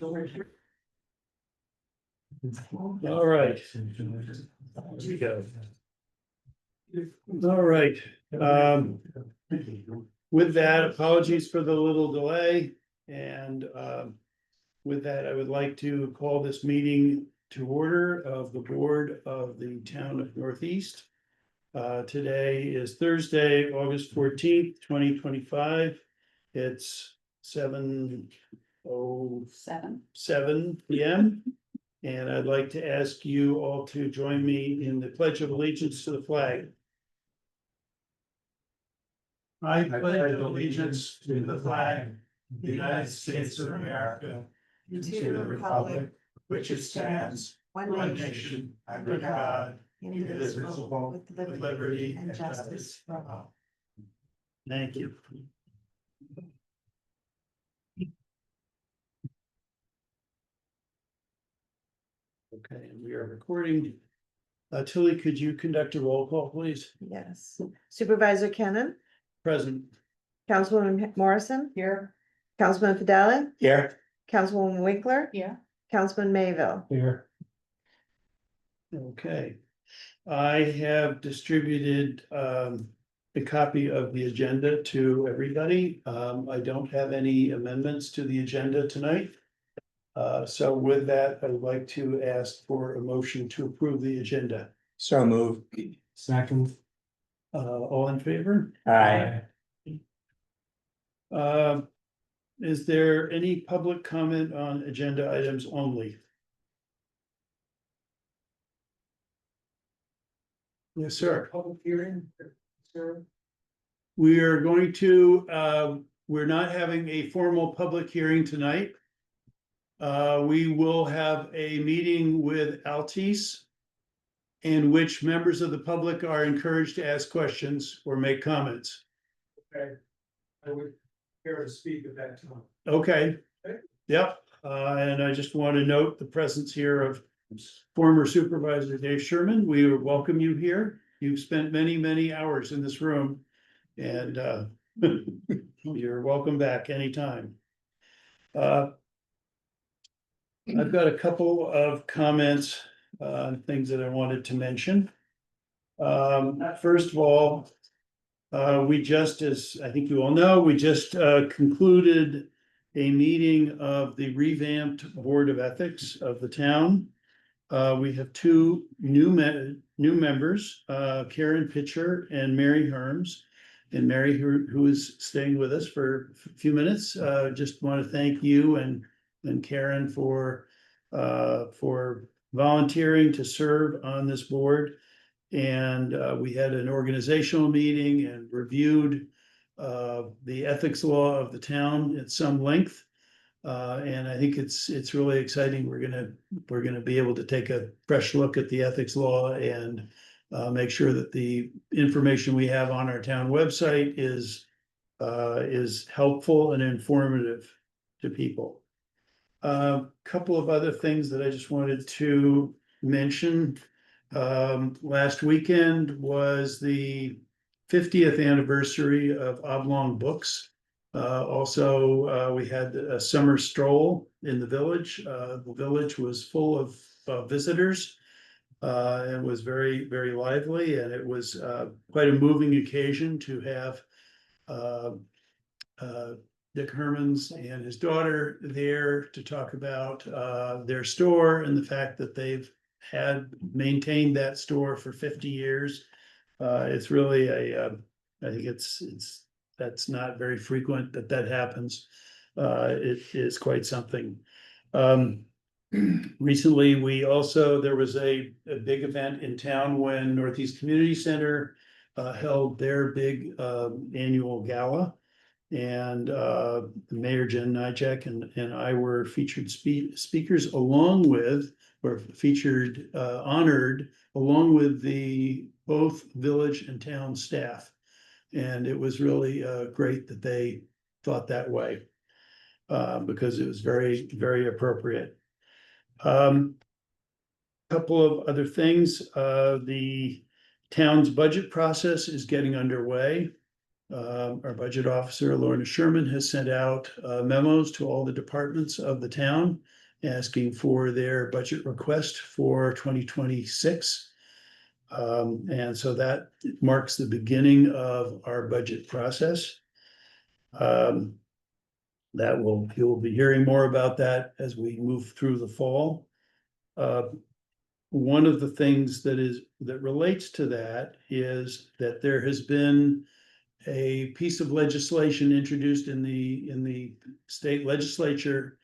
All right. All right. With that, apologies for the little delay, and with that, I would like to call this meeting to order of the Board of the Town of Northeast. Today is Thursday, August 14th, 2025. It's 7:07 p.m. And I'd like to ask you all to join me in the Pledge of Allegiance to the flag. I pledge allegiance to the flag of the United States of America, and to the republic which it stands, one nation, under God, indivisible, with liberty and justice for all. Thank you. Okay, and we are recording. Tilly, could you conduct a roll call, please? Yes. Supervisor Cannon, Present. Councilwoman Morrison. Here. Councilman Fideli, Here. Councilwoman Winkler. Yeah. Councilman Mayville. Here. Okay. I have distributed a copy of the agenda to everybody. I don't have any amendments to the agenda tonight. So with that, I would like to ask for a motion to approve the agenda. So move. Second. All in favor? Aye. Is there any public comment on agenda items only? Yes, sir. Public hearing, sir. We are going to, we're not having a formal public hearing tonight. We will have a meeting with Altice, in which members of the public are encouraged to ask questions or make comments. Okay. I would care to speak at that time. Okay. Yep, and I just want to note the presence here of former Supervisor Dave Sherman. We welcome you here. You've spent many, many hours in this room, and you're welcome back anytime. I've got a couple of comments, things that I wanted to mention. First of all, we just, as I think you all know, we just concluded a meeting of the revamped Board of Ethics of the town. We have two new members, Karen Pitcher and Mary Herms. And Mary, who is staying with us for a few minutes, just want to thank you and Karen for volunteering to serve on this board. And we had an organizational meeting and reviewed the ethics law of the town at some length. And I think it's really exciting. We're gonna be able to take a fresh look at the ethics law and make sure that the information we have on our town website is helpful and informative to people. Couple of other things that I just wanted to mention. Last weekend was the 50th anniversary of Oblong Books. Also, we had a summer stroll in the village. The village was full of visitors. It was very, very lively, and it was quite a moving occasion to have Dick Hermans and his daughter there to talk about their store and the fact that they've had maintained that store for 50 years. It's really I think that's not very frequent that happens. It is quite something. Recently, there was a big event in town when Northeast Community Center held their big annual gala. And Mayor Jen Nyjak and I were featured speakers honored along with the both village and town staff. And it was really great that they thought that way because it was very, very appropriate. Couple of other things. The town's budget process is getting underway. Our budget officer, Lorna Sherman, has sent out memos to all the departments of the town asking for their budget request for 2026. And so that marks the beginning of our budget process. You'll be hearing more about that as we move through the fall. One of the things that relates to that is that there has been a piece of legislation introduced in the state legislature,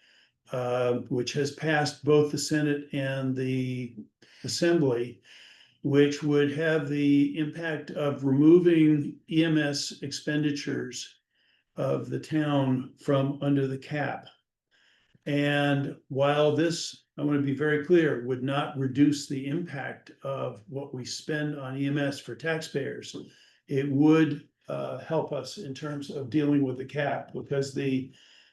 which has passed both the Senate and the Assembly, which would have the impact of removing EMS expenditures of the town from under the cap. And while this, I want to be very clear, would not reduce the impact of what we spend on EMS for taxpayers, it would help us in terms of dealing with the cap, because the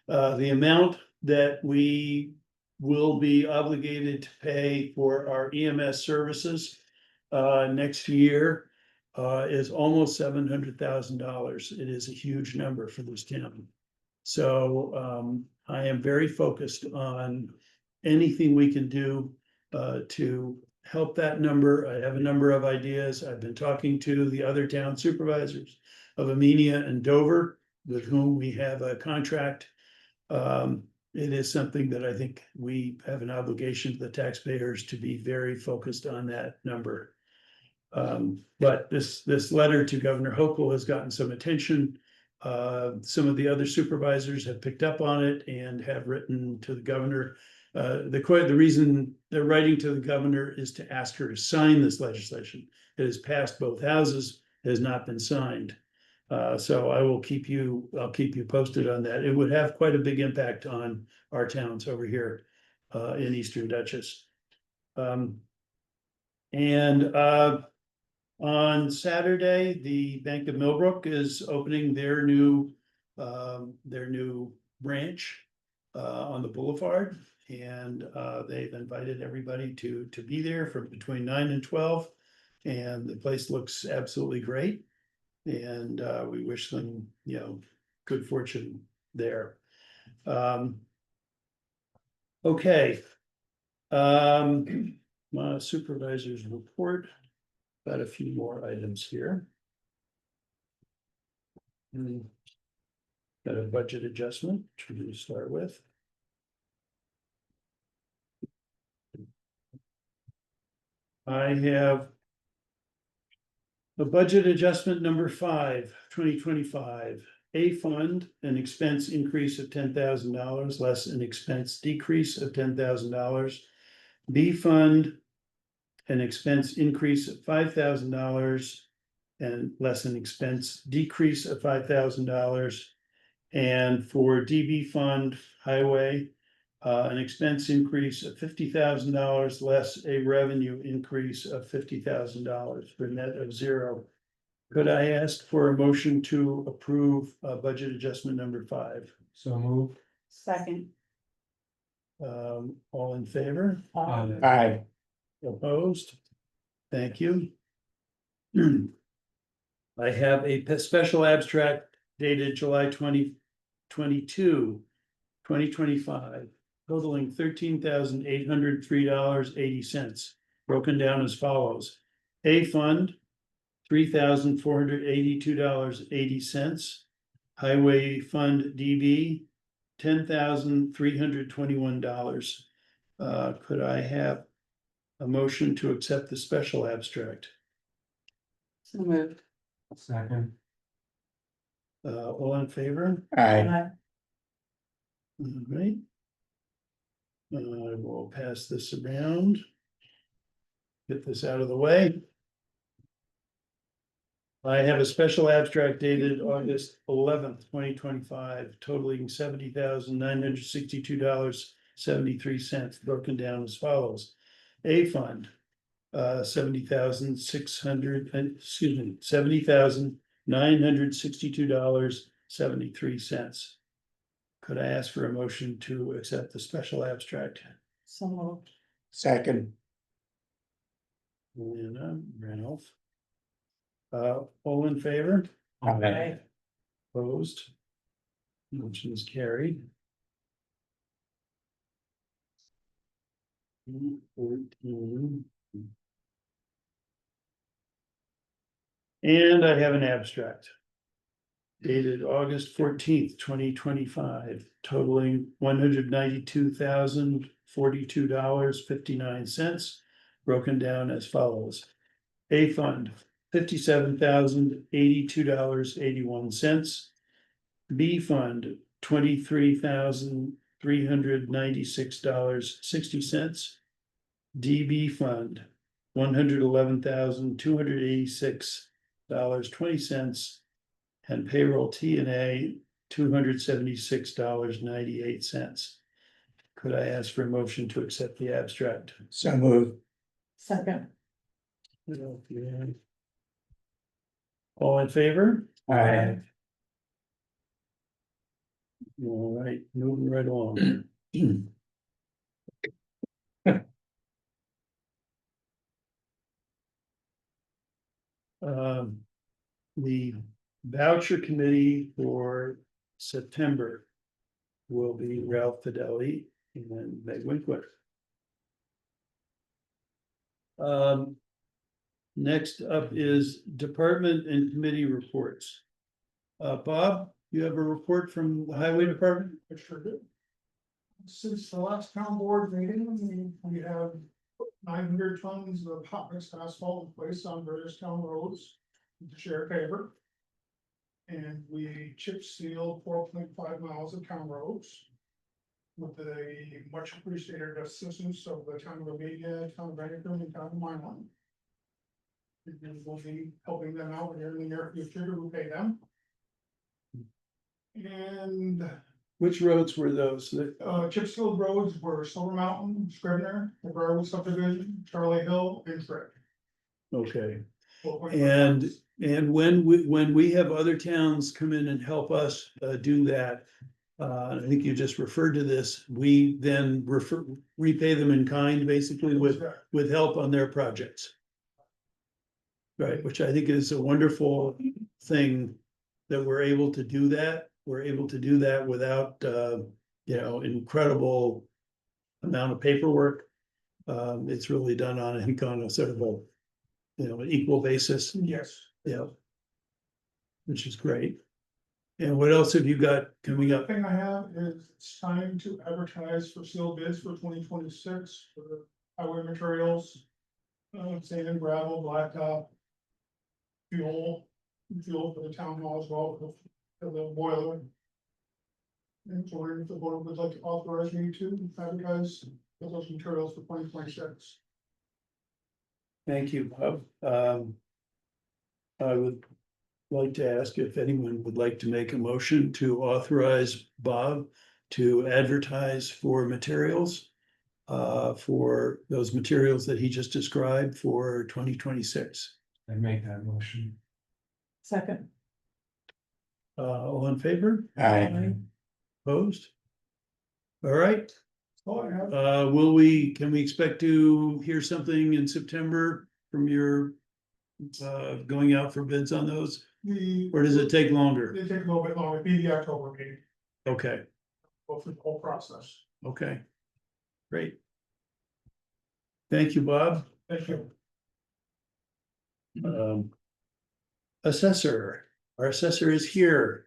amount that we will be obligated to pay for our EMS services next year is almost $700,000. It is a huge number for this town. So I am very focused on anything we can do to help that number. I have a number of ideas. I've been talking to the other town supervisors of Amenia and Dover, with whom we have a contract. It is something that I think we have an obligation to the taxpayers to be very focused on that number. But this letter to Governor Hochul has gotten some attention. Some of the other supervisors have picked up on it and have written to the governor. The reason they're writing to the governor is to ask her to sign this legislation. It has passed both houses, it has not been signed. So I'll keep you posted on that. It would have quite a big impact on our towns over here in Eastern Dutchess. On Saturday, the Bank of Millbrook is opening their new branch on the boulevard, and they've invited everybody to be there from between 9 and 12. And the place looks absolutely great, and we wish them, good fortune there. Okay. My supervisor's report. Got a few more items here. Got a budget adjustment, which we're going to start with. I have the budget adjustment number 5, 2025. A fund, an expense increase of $10,000, less an expense decrease of $10,000. B fund, an expense increase of $5,000 and less an expense decrease of $5,000. And for DB fund highway, an expense increase of $50,000, less a revenue increase of $50,000 for a net of 0. Could I ask for a motion to approve budget adjustment number 5? So moved. Second. All in favor? Aye. Opposed? Thank you. I have a special abstract dated July 2025, totaling $13,803.80, broken down as follows. A fund, $3,482.80. Highway fund DB, $10,321. Could I have a motion to accept the special abstract? So moved. Second. All in favor? Aye. All right. I will pass this around. Get this out of the way. I have a special abstract dated August 11th, 2025, totaling $70,962.73, broken down as follows. A fund, $70,962.73. Could I ask for a motion to accept the special abstract? So moved. Second. And Ralph. All in favor? Aye. Opposed? Motion is carried. 14. And I have an abstract. Dated August 14th, 2025, totaling $192,042.59. Broken down as follows. A fund, $57,082.81. B fund, $23,396.60. DB fund, $111,286.20. And payroll T and A, $276.98. Could I ask for a motion to accept the abstract? So moved. Second. All in favor? Aye. All right, moving right along. The voucher committee for September will be Ralph Fideli and Meg Winkler. Next up is department and committee reports. Bob, you have a report from the highway department? I sure do. Since the last town board meeting, we have 900 tons of hot mix asphalt in place on various town roads to share paper. And we chip sealed 4.5 miles of town roads. With the much appreciated assistance of the town of Amelia, town of Bennington, and town of Milan. And we'll be helping them out here in the near future to pay them. And Which roads were those? chip sealed roads were Silver Mountain, Scrivener, the Garwood subdivision, Charlie Hill, and Trick. Okay. 4.5 And miles. when we have other towns come in and help us do that. I think you just referred to this, we then repay them in kind, basically with help on their projects. Right, which I think is a wonderful thing that we're able to do that. We're able to do that without incredible amount of paperwork. It's really done on, I think, on a sort of a, an equal basis. Yes. Yeah. Which is great. And what else have you got coming The up? thing I have is it's time to advertise for sealed bids for 2026 for the highway materials. Sand, gravel, blacktop. Fuel for the town hall as well, for the boiler. And so if the board would like to authorize me to advertise for those materials for 2026. Thank you, Bob. I would like to ask if anyone would like to make a motion to authorize Bob to advertise for materials. For those materials that he just described for 2026. I make that motion. Second. All in favor? Aye. Opposed? All right, Oh, I have. can we expect to hear something in September from your going out for bids on those, or does it take longer? It take a little bit longer, it'd be the October meeting, Okay, go through the whole process. okay. Great. Thank you, Bob. Thank you. Assessor, our assessor is here.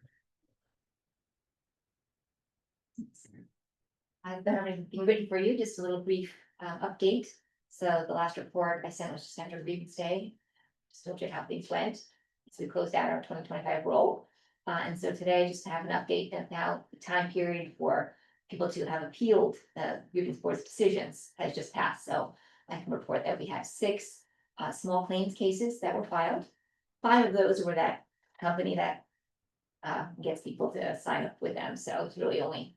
I've got everything written for you, just a little brief update. So the last report I sent was just after Grievance Day. Just told you how things went. So we closed out our 2025 roll. And so today, just to have an update about the time period for people to have appealed the grievance board's decisions has just passed. So I can report that we have 6 small claims cases that were filed. 5 of those were that company that gets people to sign up with them. So it's really only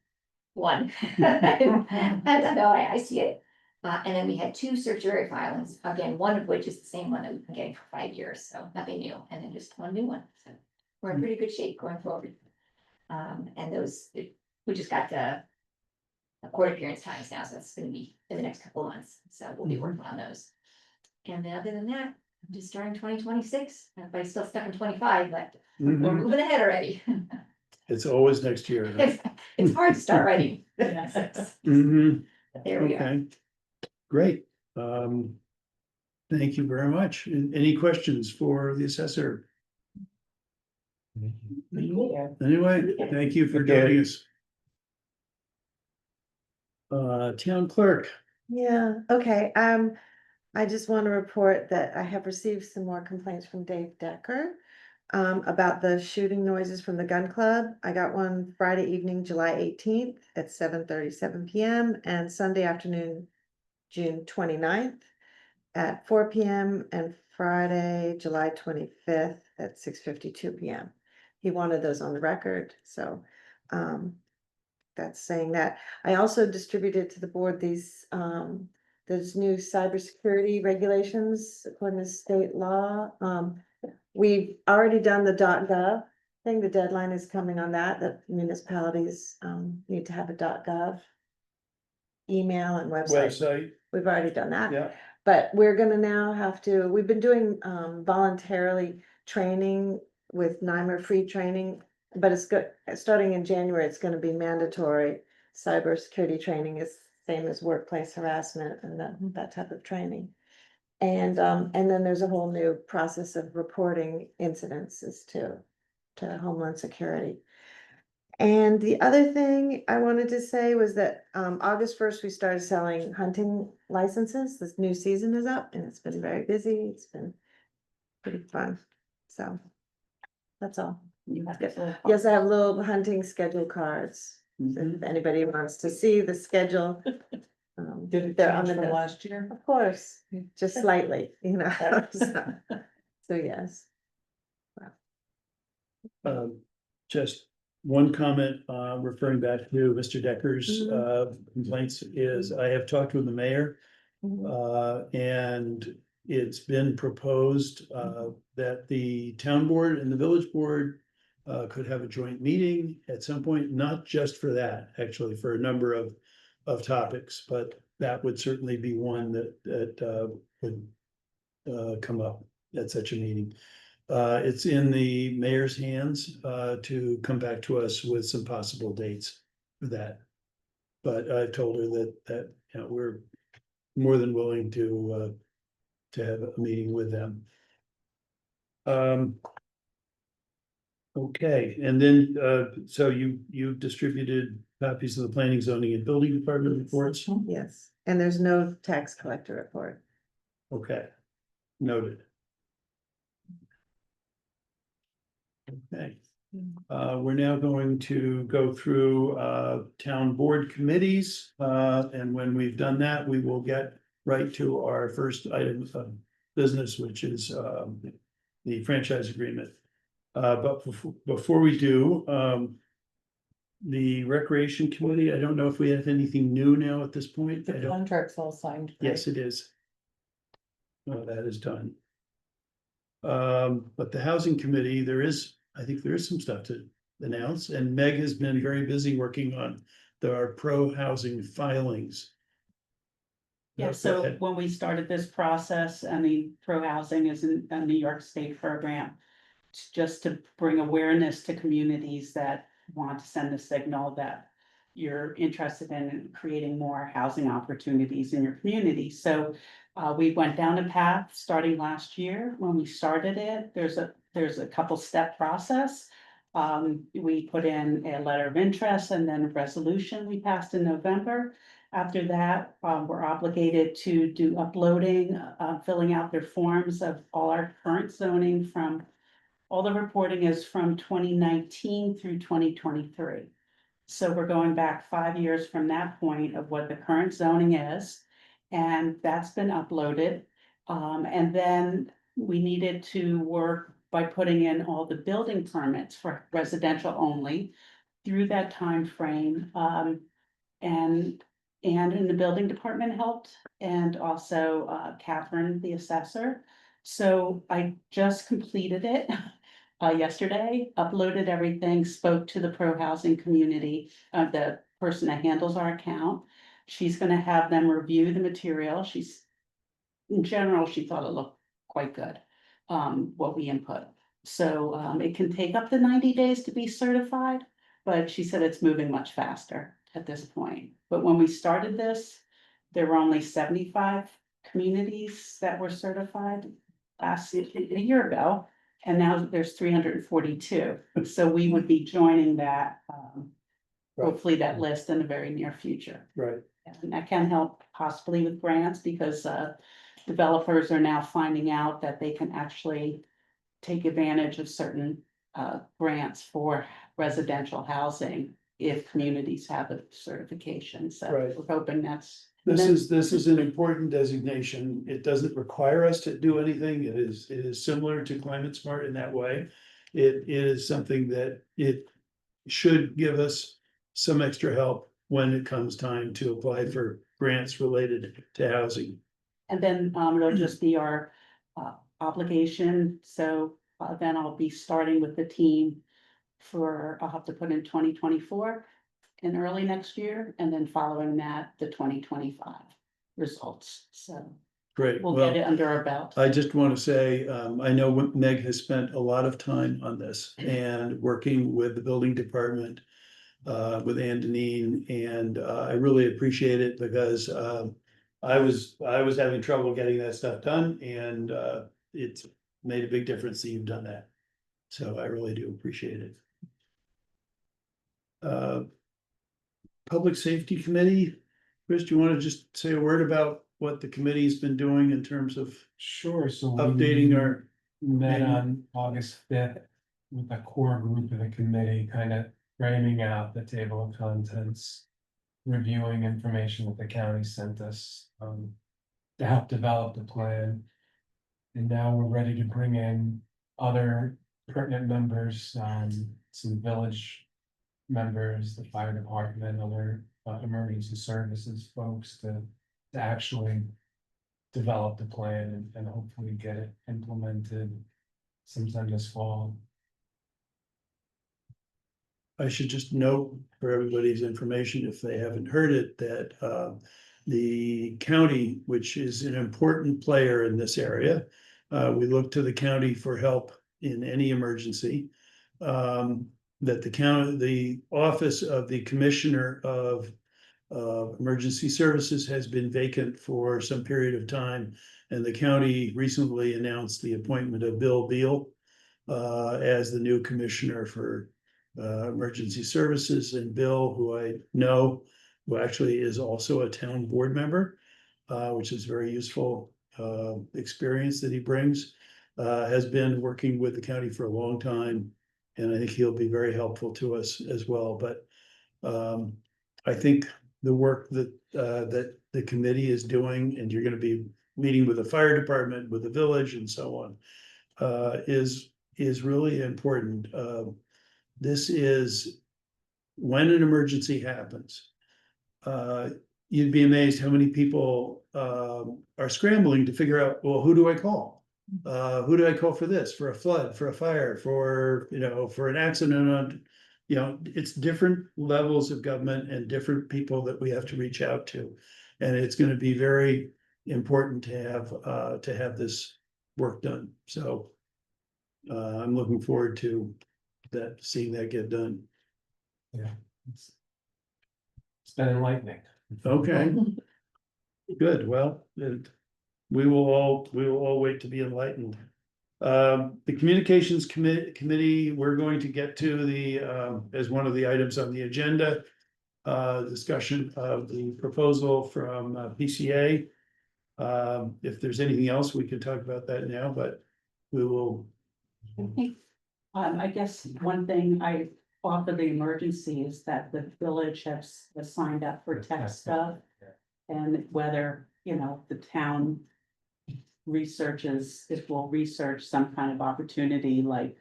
one. That's how I see it. And then we had 2 certiorari filings, again, one of which is the same one that we've been getting for 5 years, so nothing new, and then just one new one, so we're in pretty good shape going forward. And those, we just got the court appearance times now, so that's gonna be in the next couple of months, so we'll be working on those. And then other than that, just starting 2026. Everybody's still stuck in 25, but we're Mhm. moving ahead already. It's always next year. huh? It's hard to start writing. Mhm. There we are. Okay, great. Thank you very much. Any questions for the assessor? Anyway, thank you for Okay. joining us. Town clerk, Yeah, okay, I just want to report that I have received some more complaints from Dave Decker. About the shooting noises from the gun club. I got one Friday evening, July 18th at 7:37 PM and Sunday afternoon, June 29th at 4 PM and Friday, July 25th at 6:52 PM. He wanted those on the record, so, that's saying that. I also distributed to the board those new cybersecurity regulations according to state law. We've already done the .gov thing. The deadline is coming on that municipalities, need to have a .gov email and website. website, We've already done that. yeah, But we're gonna now have to, we've been doing voluntarily training with NYMER free training. But it's good, starting in January, it's gonna be mandatory. Cybersecurity training is same as workplace harassment and that type of training. And then there's a whole new process of reporting incidences to Homeland Security. And the other thing I wanted to say was that August 1st, we started selling hunting licenses. This new season is up and it's been very busy. It's been pretty fun. So that's all. Yes, I have little hunting schedule cards. So if anybody wants to see the schedule. Did it they're change on the from note. last year? Of course, just slightly, you know. So yes. just one comment, referring back to Mr. Decker's, Mhm. complaints is I have talked with the mayor. Mhm. And it's been proposed, that the town board and the village board. Could have a joint meeting at some point, not just for that, actually, for a number of topics, but that would certainly be one that would. Come up at such a meeting. It's in the mayor's hands, to come back to us with some possible dates for that. But I told her that, you know, we're more than willing to have a meeting with them. Okay, and then, so you distributed copies of the planning, zoning and building department reports? Yes, and there's no tax collector report. Okay, noted. Okay, we're now going to go through, town board committees, and when we've done that, we will get right to our first item of business, which is, the franchise agreement. But before we do, the recreation committee, I don't know if we have anything new now at this point. I The don't- contract's all signed. right? Yes, it is. No, that is done. But the housing committee, I think there is some stuff to announce, and Meg has been very busy working on our pro-housing filings. Yeah, Go so ahead. when we started this process, I mean, pro housing is a New York State program. It's just to bring awareness to communities that want to send a signal that you're interested in creating more housing opportunities in your community. So we went down a path starting last year. When we started it, there's a couple step process. We put in a letter of interest and then a resolution we passed in November. After that, we're obligated to do uploading, filling out their forms of all our current zoning from. All the reporting is from 2019 through 2023. So we're going back 5 years from that point of what the current zoning is. And that's been uploaded. And then we needed to work by putting in all the building permits for residential only through that time frame. And in the building department helped, and also Catherine, the assessor. So I just completed it yesterday, uploaded everything, spoke to the pro housing community, the person that handles our account. She's gonna have them review the material. In general, she thought it looked quite good, what we input. So, it can take up to 90 days to be certified, but she said it's moving much faster at this point. But when we started this, there were only 75 communities that were certified a year ago. And now there's 342, so we would be joining that, Right. hopefully that list in the very near future. Right, And that can help possibly with grants because developers are now finding out that they can actually take advantage of certain grants for residential housing if communities have a certification. So Right. we're hoping that's. this is an important designation. It doesn't require us to do anything. It is similar to Climate Smart in that way. It is something that it should give us some extra help when it comes time to apply for grants related to housing. And then it'll just be our obligation, so then I'll be starting with the team for, I'll have to put in 2024 in early next year, and then following that, the 2025 results, so Great, we'll well, get it under our belt. I just want to say, I know Meg has spent a lot of time on this and working with the building department. With Ann Deneen, and I really appreciate it because I was having trouble getting that stuff done, and it's made a big difference that you've done that. So I really do appreciate it. Public Safety Committee, Chris, do you want to just say a word about what the committee's been doing in terms of Sure, so. we updating our, Met menu. on August 5th with a core group of the committee, kind of framing out the table of contents. Reviewing information that the county sent us, to help develop the plan. And now we're ready to bring in other pertinent members, some village members, the fire department, other emergency services folks to actually develop the plan and hopefully get it implemented sometime this fall. I should just note for everybody's information, if they haven't heard it, that the county, which is an important player in this area, we look to the county for help in any emergency. That the office of the Commissioner of Emergency Services has been vacant for some period of time, and the county recently announced the appointment of Bill Beal as the new commissioner for Emergency Services, and Bill, who I know, who actually is also a town board member, which is very useful experience that he brings, has been working with the county for a long time, and I think he'll be very helpful to us as well. But I think the work that that the committee is doing, and you're going to be meeting with the fire department, with the village, and so on, is really important. This is when an emergency happens. You'd be amazed how many people are scrambling to figure out, well, who do I call? Who do I call for this, for a flood, for a fire, for, for an accident on, it's different levels of government and different people that we have to reach out to. And it's going to be very important to have this work done. So I'm looking forward to seeing that get done. Yeah. It's been enlightening. Okay. Good, well, we will all wait to be enlightened. The Communications Committee, we're going to get to the, as one of the items on the agenda, discussion of the proposal from PCA. If there's anything else, we can talk about that now, but we will. I guess one thing I offer the emergency is that the village has signed up for tech stuff. And whether, the town researches, if we'll research some kind of opportunity like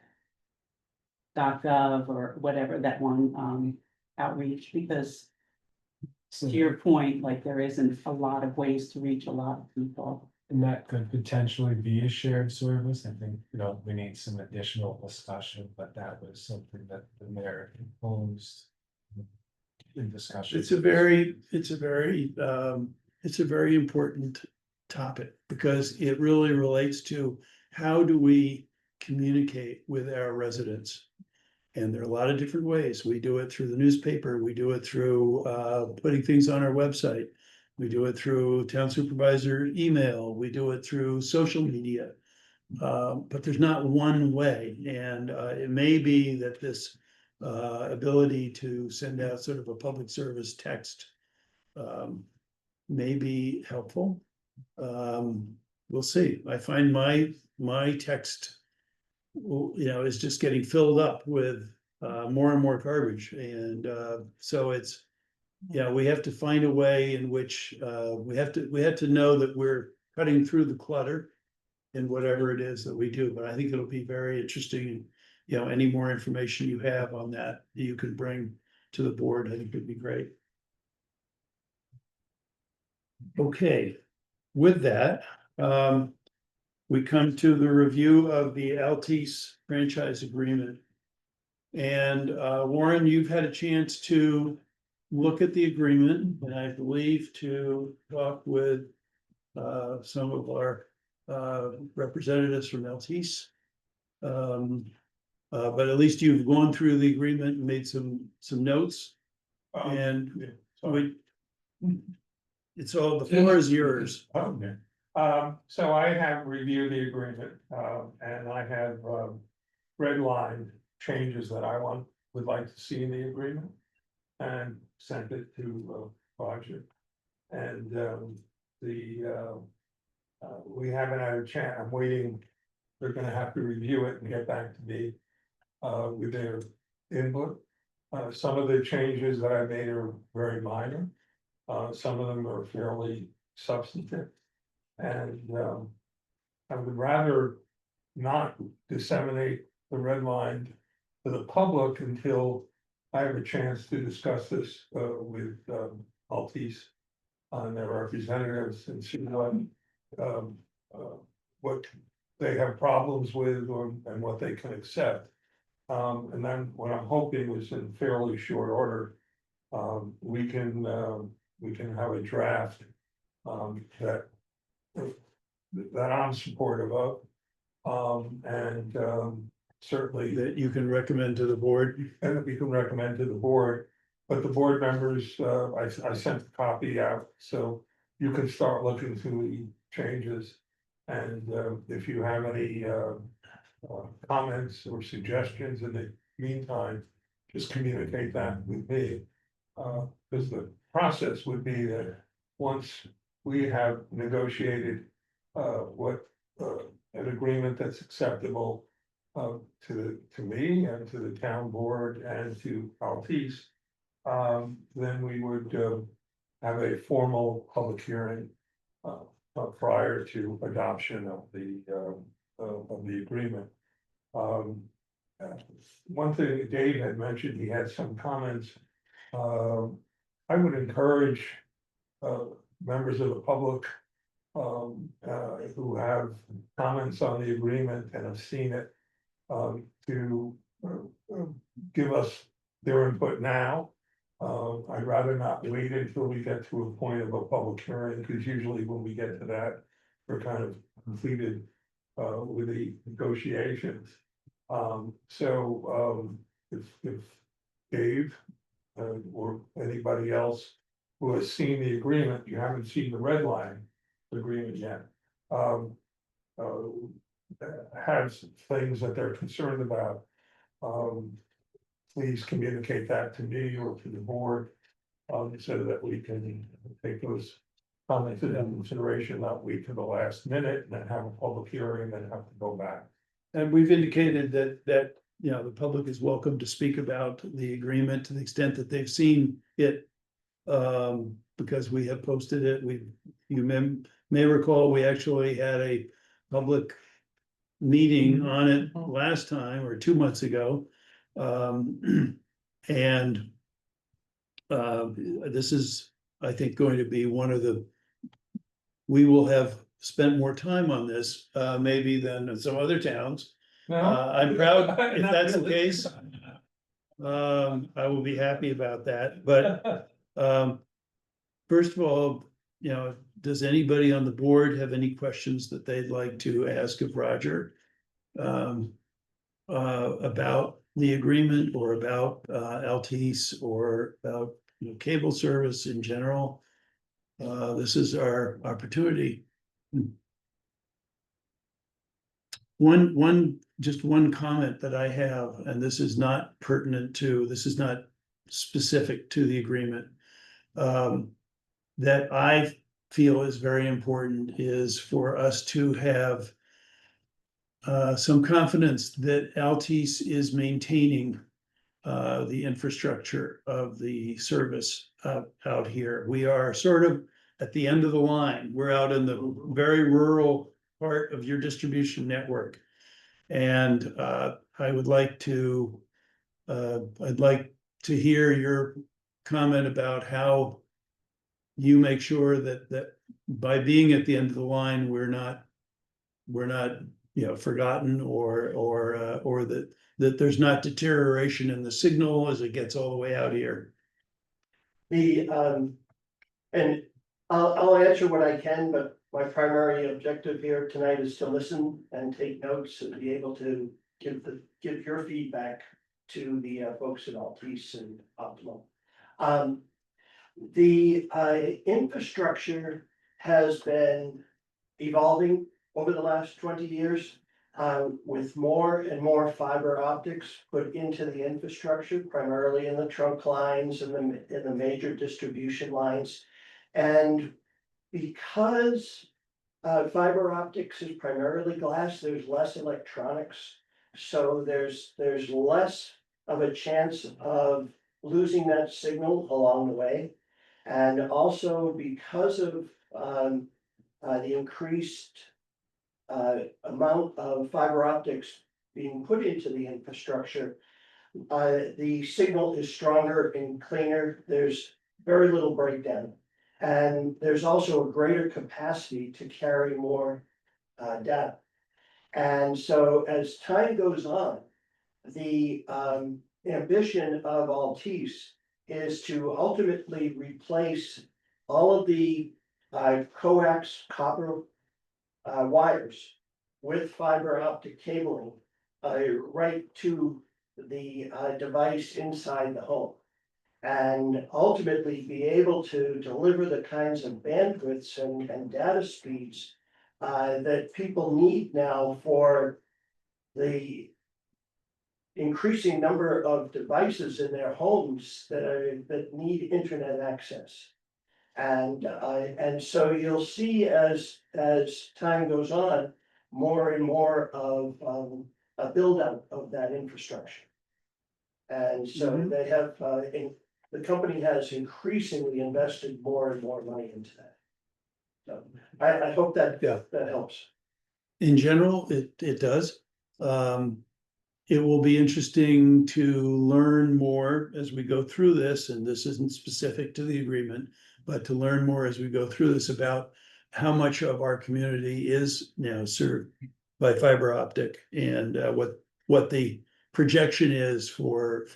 .gov or whatever, that one outreach, because to your point, like there isn't a lot of ways to reach a lot of people. And that could potentially be a shared service. I think, we need some additional discussion, but that was something that the mayor proposed in discussion. It's a very important topic, because it really relates to how do we communicate with our residents? And there are a lot of different ways. We do it through the newspaper, we do it through putting things on our website. We do it through town supervisor email, we do it through social media. But there's not one way, and it may be that this ability to send out sort of a public service text may be helpful. We'll see. I find my text, is just getting filled up with more and more garbage, and so it's. Yeah, we have to find a way in which we have to know that we're cutting through the clutter in whatever it is that we do, but I think it'll be very interesting. Any more information you have on that you can bring to the board, I think would be great. Okay, with that, we come to the review of the Altice franchise agreement. And Warren, you've had a chance to look at the agreement, and I believe to talk with some of our representatives from Altice. But at least you've gone through the agreement and made some notes, and it's all, the floor is yours. Okay, so I have reviewed the agreement, and I have, redlined changes that I would like to see in the agreement. And sent it to, Roger. And, we haven't had a chance, I'm waiting, they're gonna have to review it and get back to me, with their input. Some of the changes that I made are very minor, some of them are fairly substantive. And, I would rather not disseminate the red line to the public until I have a chance to discuss this with Altice and their representatives and see what they have problems with and what they can accept. And then what I'm hoping is in fairly short order, we can have a draft that I'm supportive of. And certainly That you can recommend to the board. and that we can recommend to the board, but the board members, I sent a copy out, so you can start looking through the changes. And if you have any comments or suggestions in the meantime, just communicate that with me. Because the process would be that once we have negotiated an agreement that's acceptable to me and to the town board and to Altice, then we would have a formal public hearing prior to adoption of the agreement. One thing Dave had mentioned, he had some comments. I would encourage members of the public who have comments on the agreement and have seen it to give us their input now. I'd rather not wait until we get to a point of a public hearing, because usually when we get to that, we're kind of completed with the negotiations. If Dave or anybody else who has seen the agreement, you haven't seen the red line agreement yet, has things that they're concerned about, please communicate that to me or to the board, so that we can take those comments into consideration, not wait to the last minute and then have a public hearing and then have to go back. And we've indicated that the public is welcome to speak about the agreement to the extent that they've seen it. Because we have posted it, you may recall, we actually had a public meeting on it last time or 2 months ago. And this is, I think, going to be one of we will have spent more time on this, maybe than some other towns. No, I'm proud if not that's the really. case. I will be happy about that, but first of all, does anybody on the board have any questions that they'd like to ask of Roger? About the agreement or about Altice or about, you know, cable service in general? This is our opportunity. Just one comment that I have, and this is not pertinent to, this is not specific to the agreement. That I feel is very important is for us to have some confidence that Altice is maintaining the infrastructure of the service out here. We are sort of at the end of the line. We're out in the very rural part of your distribution network. And I would like to, I'd like to hear your comment about how you make sure that by being at the end of the line, we're not, you know, forgotten or that there's not deterioration in the signal as it gets all the way out here. And I'll answer what I can, but my primary objective here tonight is to listen and take notes and be able to give your feedback to the folks at Altice and Optimum. The infrastructure has been evolving over the last 20 years. With more and more fiber optics put into the infrastructure, primarily in the trunk lines and in the major distribution lines. And because fiber optics is primarily glass, there's less electronics. So there's less of a chance of losing that signal along the way. And also because of the increased amount of fiber optics being put into the infrastructure, the signal is stronger and cleaner. There's very little breakdown. And there's also a greater capacity to carry more data. And so as time goes on, the ambition of Altice is to ultimately replace all of the coax copper wires with fiber optic cabling right to the device inside the home. And ultimately be able to deliver the kinds of bandwidths and data speeds that people need now for the increasing number of devices in their homes that need internet access. And so you'll see as time goes on, more and more of a build out of that infrastructure. And so they have, the company has increasingly invested more and more money into that. So I hope that that helps. In general, it does. It will be interesting to learn more as we go through this, and this isn't specific to the agreement, but to learn more as we go through this about how much of our community is now served by fiber optic and what the projection is for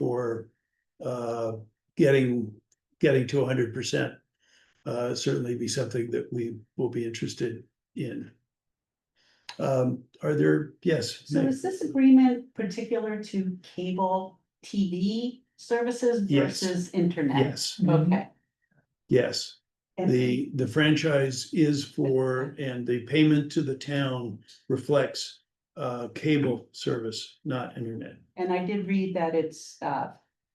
getting to 100%. Certainly be something that we will be interested in. Are there, yes? So is this agreement particular to cable TV services Yes. versus internet? Yes, Okay. yes. And- The franchise is for, and the payment to the town reflects cable service, not internet. And I did read that it's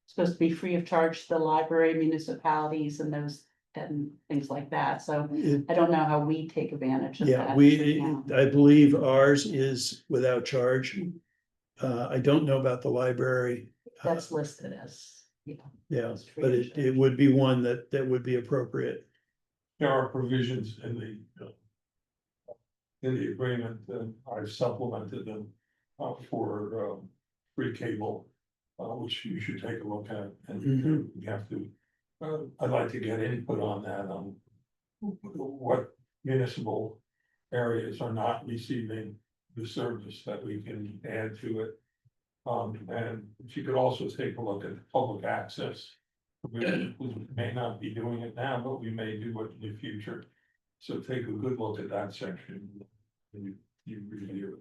supposed to be free of charge to the library, municipalities and those and things like that. So It- I don't know how we take advantage of that. Yeah, I believe ours is without charge. I don't know about the library. That's listed as, you know. Yeah, it's free but of it charge. would be one that would be appropriate. There are provisions in the agreement that I've supplemented them for free cable, which you should take a look at, and you have to. I'd like to get input on that, on what municipal areas are not receiving the service that we can add to it. And if you could also take a look at public access. We may not be doing it now, but we may do it in the future. So take a good look at that section. And you review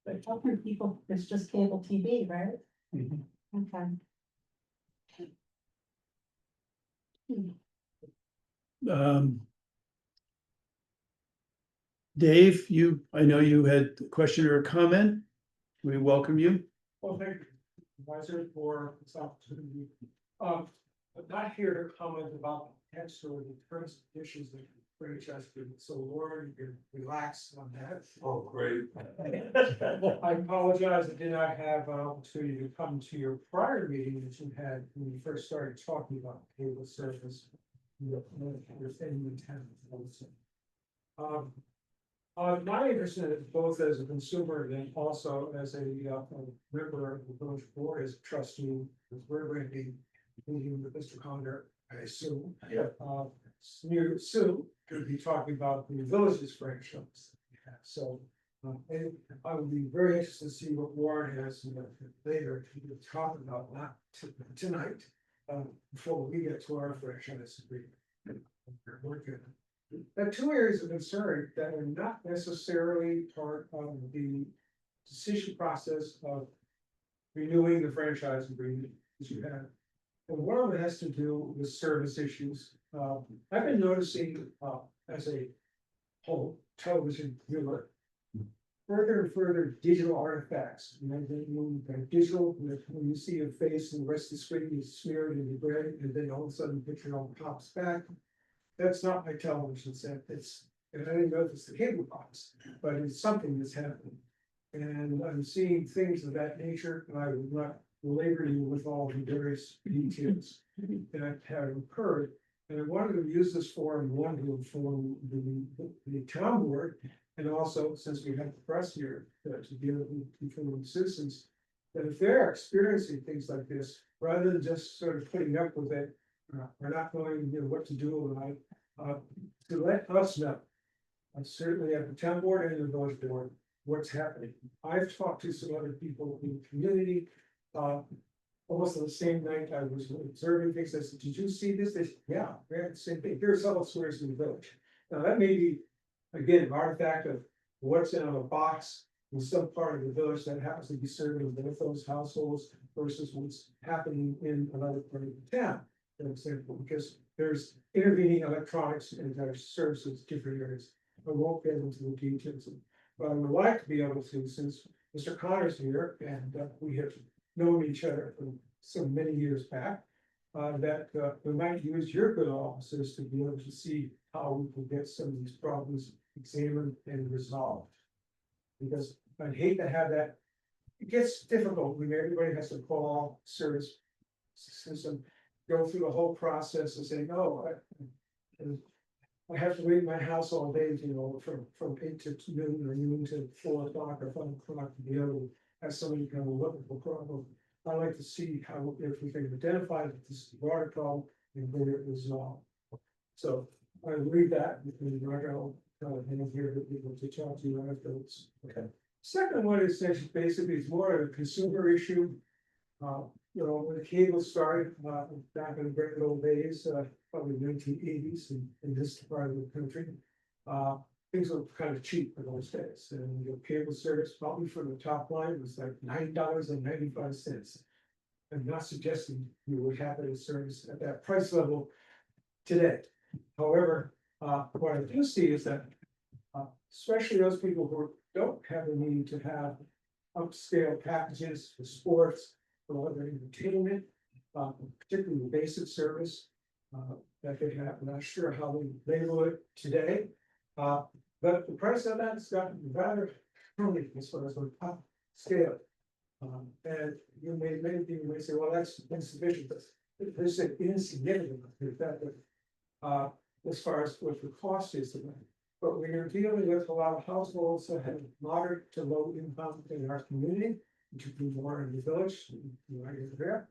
But talking to people, it's just cable TV, right? it. Okay. Um. Dave, I know you had a question or a comment. We welcome you. Well, thank you, advisor, for this opportunity. I'm not here to comment about the text or the terms and conditions that franchise agreement, so Lauren, you can relax on that. Oh, great. I apologize, I did not have an opportunity to come to your prior meeting that you had when you first started talking about cable service. Understanding the intent of the my interest in it, both as a consumer and also as a member of the village board as a trustee, because we're going to be meeting with Mr. Conder, I assume. Yeah. Near soon, going to be talking about the village's franchise. So, and I would be very interested to see what Warren has later to talk about, not tonight, before we get to our franchise agreement. We're good. There are two areas of concern that are not necessarily part of the decision process of renewing the franchise agreement that you have. And one of it has to do with service issues. I've been noticing, as a whole television viewer, further and further digital artifacts. And then digital, when you see a face and the rest of the screen is smeared in the gray, and then all of a sudden the picture all pops back. That's not my television set, and I didn't know if it's the cable box, but it's something that's happening. And I'm seeing things of that nature, and I will not belabor you with all the various details that have occurred. And I wanted to use this forum, one, to inform the town board, and also, since we have the press here, to deal with informing citizens, that if they're experiencing things like this, rather than just sort of putting up with it, or not knowing, what to do, to let us know. Certainly at the town board and the village board, what's happening. I've talked to some other people in the community, almost on the same night I was observing things. I said, did you see this? They said, yeah, we had the same thing. Here's several stories in the village. Now, that may be, again, an artifact of what's in a box in some part of the village that happens to be serving both those households versus what's happening in another part of the town. For example, because there's intervening electronics and there's services, different areas. I won't get into the details, but I would like to be able to, since Mr. Connor's here and we have known each other for so many years back. That we might use your good offices to be able to see how we can get some of these problems examined and resolved. Because I'd hate to have that, it gets difficult when everybody has to call service system, go through the whole process and say, no, I have to wait in my house all day, from 8 to noon or noon to 4 o'clock or 5 o'clock to be able to have somebody come and look at the problem. I like to see how, if we can identify that this is a broader problem and get it resolved. So I read that, and Margot, hand here to people to talk to you afterwards. Okay. Second one is basically it's more of a consumer issue. When the cable started, back in the great old days, probably 1980s in this part of the country. Things were kind of cheap in those days, and your cable service, probably for the top line, was like $9.95. I'm not suggesting you would have a service at that price level today. However, what I do see is that, especially those people who don't have the need to have upscale packages for sports, for other entertainment, particularly the basic service that they have. I'm not sure how they label it today. But the price of that has gotten rather early as far as the top scale. And many people may say, well, that's insufficient. There's an insignificant effect as far as what the cost is to them. But when you're dealing with a lot of households that have moderate to low income in our community, which would be more in the village, right there,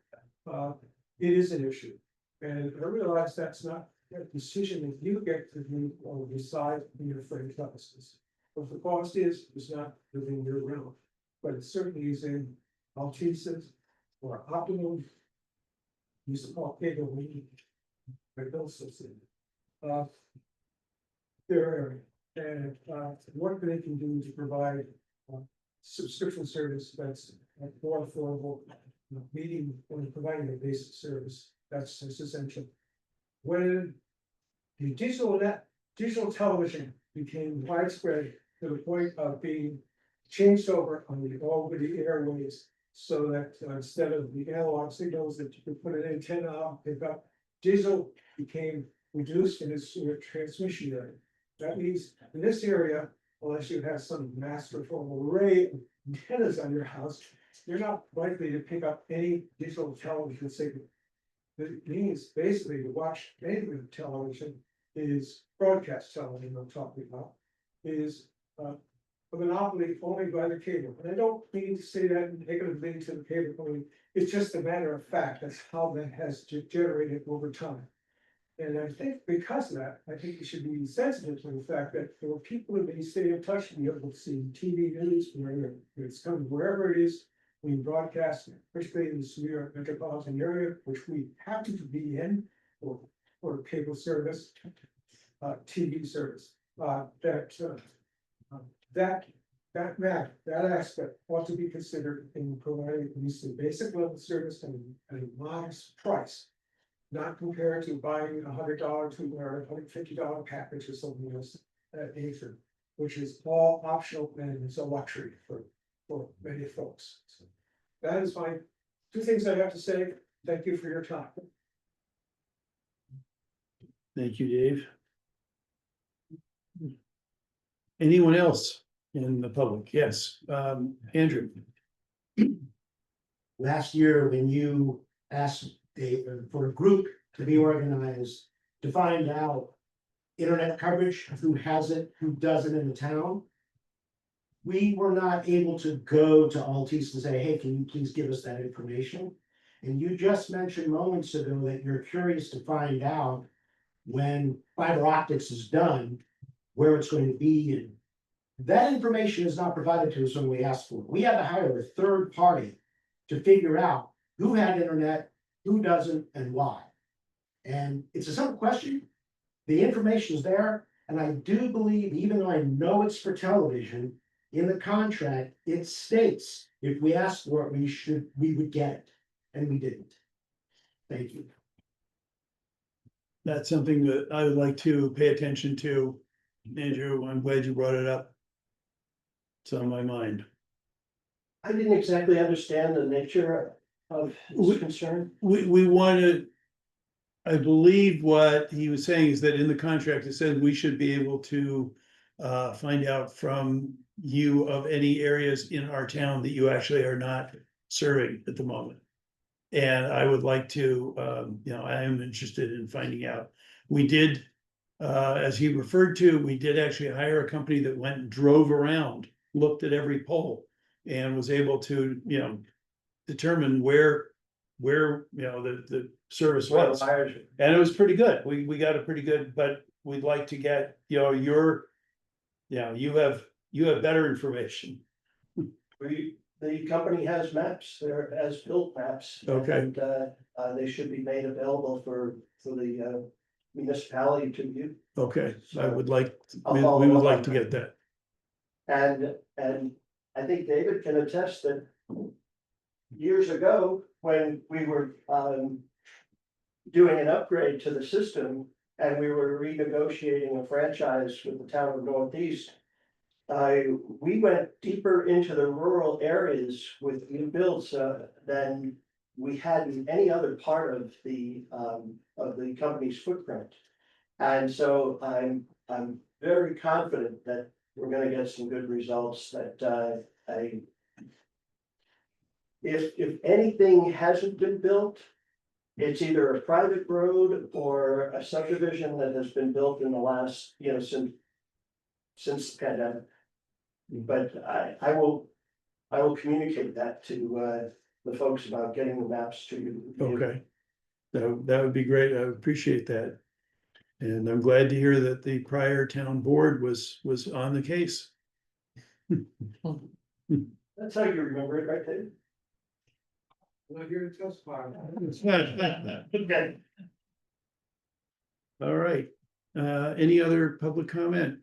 it is an issue. And I realize that's not a decision that you get to make or decide in your franchises. But the cost is not within your realm, but it certainly is in Maltese's or Optimum. Used to call cable we, but those systems. their area. And what they can do to provide subscription service that's more affordable, meeting and providing a basic service, that's essential. When the digital television became widespread to the point of being changed over on the over the airways. So that instead of the analog signals that you could put an antenna on, pick up, digital became reduced in its transmission area. That means in this area, unless you have some masterful array of antennas on your house, you're not likely to pick up any digital television signal. It means basically to watch any television is broadcast television I'm talking about, is a monopoly only by the cable. And I don't mean to say that negatively to the cable company, it's just a matter of fact, that's how that has generated over time. And I think because of that, I think you should be sensitive to the fact that for people who may stay in touch and be able to see TV news, where it's coming, wherever it is, we broadcast, particularly in this New York metropolitan area, which we happen to be in, for cable service, TV service, that aspect ought to be considered in providing at least a basic level of service and a modest price. Not compared to buying $100 or $150 package or something else at nature, which is all optional and it's a luxury for many folks. So that is my two things I have to say. Thank you for your time. Thank you, Dave. Anyone else in the public? Yes, Andrew. Last year, when you asked for a group to be organized to find out internet coverage, who has it, who doesn't in the town. We were not able to go to Altice and say, hey, can you please give us that information? And you just mentioned moments ago that you're curious to find out when fiber optics is done, where it's going to be. And that information is not provided to us when we ask for it. We had to hire a third party to figure out who had internet, who doesn't, and why. And it's a simple question. The information is there, and I do believe, even though I know it's for television, in the contract, it states if we ask for it, we would get it, and we didn't. Thank you. That's something that I would like to pay attention to. Andrew, I'm glad you brought it up. It's on my mind. I didn't exactly understand the nature of his concern. We want to, I believe what he was saying is that in the contract, it said we should be able to find out from you of any areas in our town that you actually are not serving at the moment. And I would like to, I am interested in finding out. We did, as he referred to, we did actually hire a company that went and drove around, looked at every pole, and was able to, determine where the service was. And it was pretty good. We got a pretty good, but we'd like to get, you have better information. The company has maps, there has built maps. Okay. And they should be made available for the municipality to view. Okay, I would like, I'll we follow would up like on to that. get that. And I think David can attest that years ago, when we were doing an upgrade to the system and we were renegotiating a franchise with the town of Northeast, we went deeper into the rural areas with new builds than we had in any other part of the company's footprint. And so I'm very confident that we're gonna get some good results, that if anything hasn't been built, it's either a private road or a subdivision that has been built in the last, since the pandemic. But I will communicate that to the folks about getting the maps to you. Okay. That would be great. I appreciate that. And I'm glad to hear that the prior town board was on the case. That's how you remember it, right, Dave? Not here to testify. Okay. All right. Any other public comment?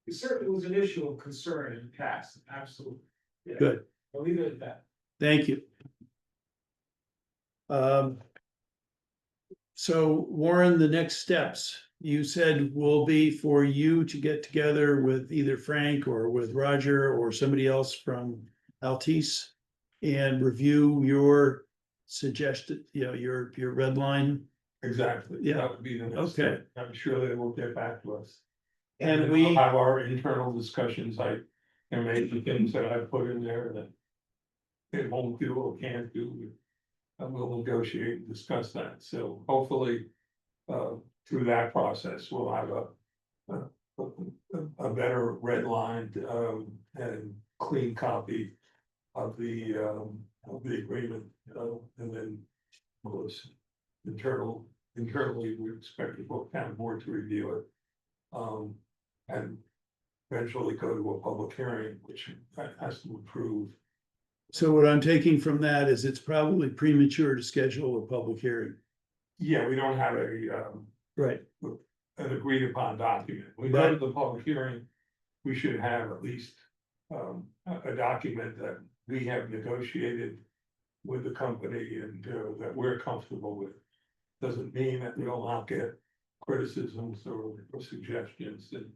It certainly was an issue of concern in the past, absolutely. Yeah. Good, I'll leave it at that. thank you. So Warren, the next steps, you said will be for you to get together with either Frank or with Roger or somebody else from Altice and review your suggested, your red line. Exactly, Yeah. that would be the next Okay. step. I'm sure they will get back to us. And then we- we'll have our internal discussions, there may be things that I put in there that they won't do or can't do. And we'll negotiate and discuss that, so hopefully, through that process, we'll have a better red lined, and clean copy of the agreement, and then, of course, internally, we expect the book town board to review it. And eventually go to a public hearing, which has to approve. So what I'm taking from that is it's probably premature to schedule a public hearing. Yeah, we don't have Right. an agreed upon document. We go to the public hearing, we should have at least a document that we have negotiated with the company and that we're comfortable with. Doesn't mean that we'll not get criticisms or suggestions and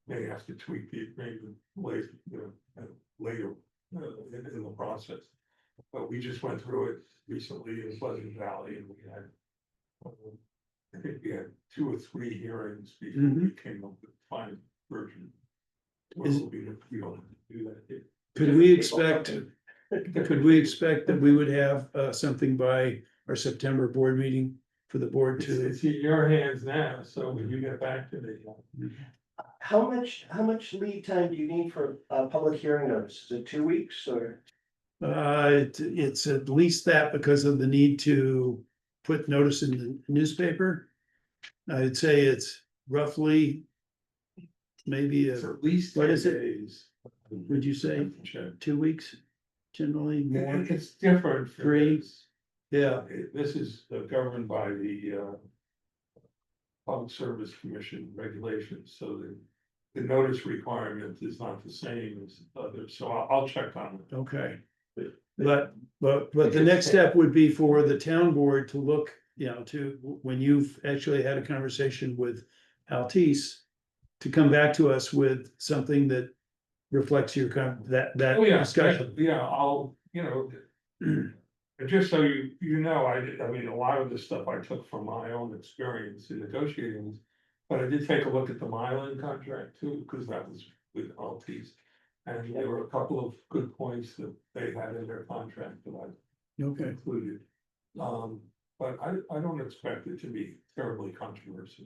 may have to tweak the agreement later, in the process. But we just went through it recently in Pleasant Valley and we had, I think we had 2 or 3 hearings before we came up with the final version. Well, Is- we don't have to do that here. Could we expect that we would have something by our September board meeting for the board to? It's in your hands now, so when you get back to me. How much lead time do you need for a public hearing notice? Is it 2 weeks or? It's at least that because of the need to put notice in the newspaper. I'd say it's roughly maybe, It's at least What 10 is it? days. would you say, 2 weeks? Generally more, It's different. for 3. this. yeah, This is governed by the Public Service Commission regulations, so the notice requirement is not the same as others, so I'll check on it. okay. But the next step would be for the town board to look, to, when you've actually had a conversation with Altice. To come back to us with something that reflects your that Oh, yeah, discussion. yeah, I'll, just so you know, I mean, a lot of the stuff I took from my own experience in negotiating. But I did take a look at the Mylan contract too, because that was with Altice. And there were a couple of good points that they had in their contract that I Okay, included. But I don't expect it to be terribly controversial.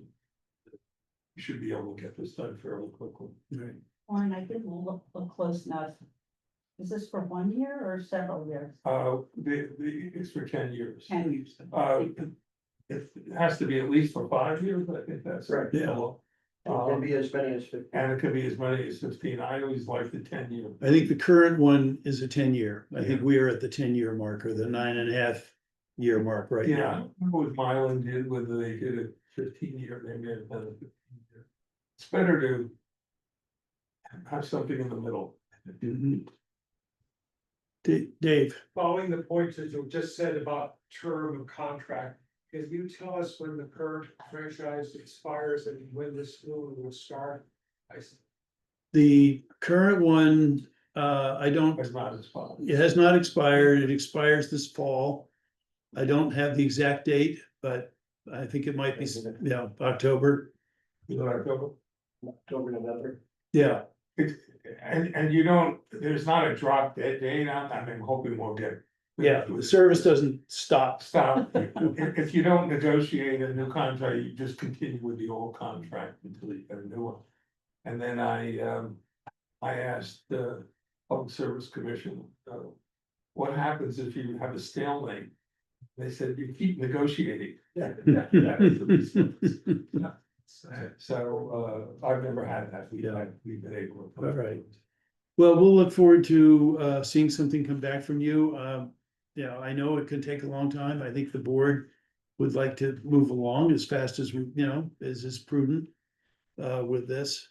You should be able to get this done fairly quickly. right. Warren, I didn't look close enough. Is this for 1 year or several years? It's for 10 years. 10 years. It has to be at least for 5 years, I think that's. Right. Yeah. It can be as many as 50. And it could be as many as 15. I always like the 10 year. I think the current one is a 10-year. I think we are at the 10-year mark or the 9.5-year mark right Yeah, now. what Mylan did, whether they did a 15-year, they may have done a 15-year. It's better to have something in the middle. Mhm. Dave, Following the points that you just said about term of contract, can you tell us when the current franchise expires and when this new one will start? the current one, I don't, It's not as fun. it has not expired. It expires this fall. I don't have the exact date, but I think it might be, October. October, November. Yeah, And you don't, there's not a drop dead date on, I'm hoping we'll get. yeah, the service doesn't stop. Stop, if you don't negotiate a new contract, you just continue with the old contract until you get a new one. And then I asked the Public Service Commission, what happens if you have a stalemate? They said, you keep negotiating. So, I've never had that, we've been able to. All right. Well, we'll look forward to seeing something come back from you. I know it can take a long time. I think the board would like to move along as fast as we, as is prudent. with this.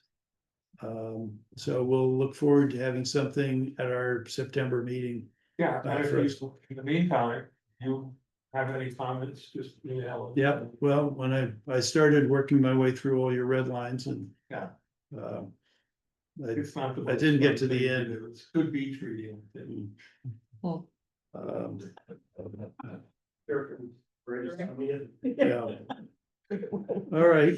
So we'll look forward to having something at our September meeting. Yeah, and if First. you, in the meantime, you have any comments, just email. it. Yeah, well, when I started working my way through all your red lines and. Yeah. Um, It's not the I most didn't get fun to the thing to end. do. It's good beach reading. um, Yeah. yeah. All right,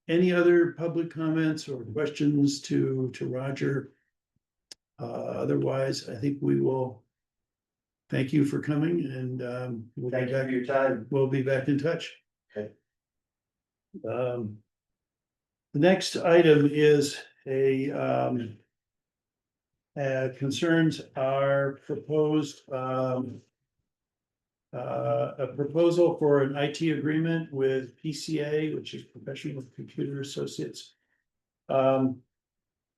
any other public comments or questions to Roger? Otherwise, I think we will. Thank you for coming and we'll be Thank you back, for your time. we'll be back in touch. Okay. The next item is concerns our proposed a proposal for an IT agreement with PCA, which is Professional Computer Associates.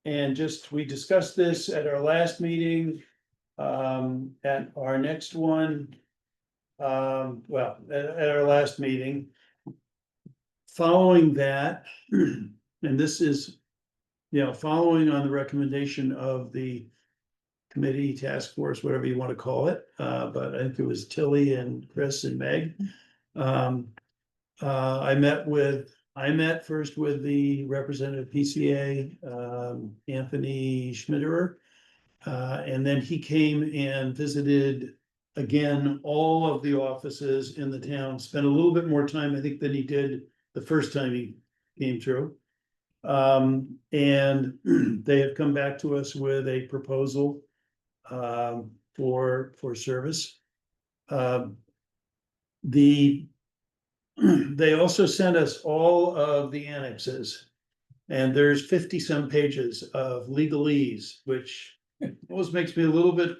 And just, we discussed this at our last meeting, at our next one. Well, at our last meeting. Following that, and this is, following on the recommendation of the committee, task force, whatever you want to call it, but I think it was Tilly and Chris and Meg. I met first with the representative PCA, Anthony Schmitterer. And then he came and visited again, all of the offices in the town, spent a little bit more time, I think, than he did the first time he came through. And they have come back to us with a proposal for service. They also sent us all of the annexes. And there's 50 some pages of legalese, which always makes me a little bit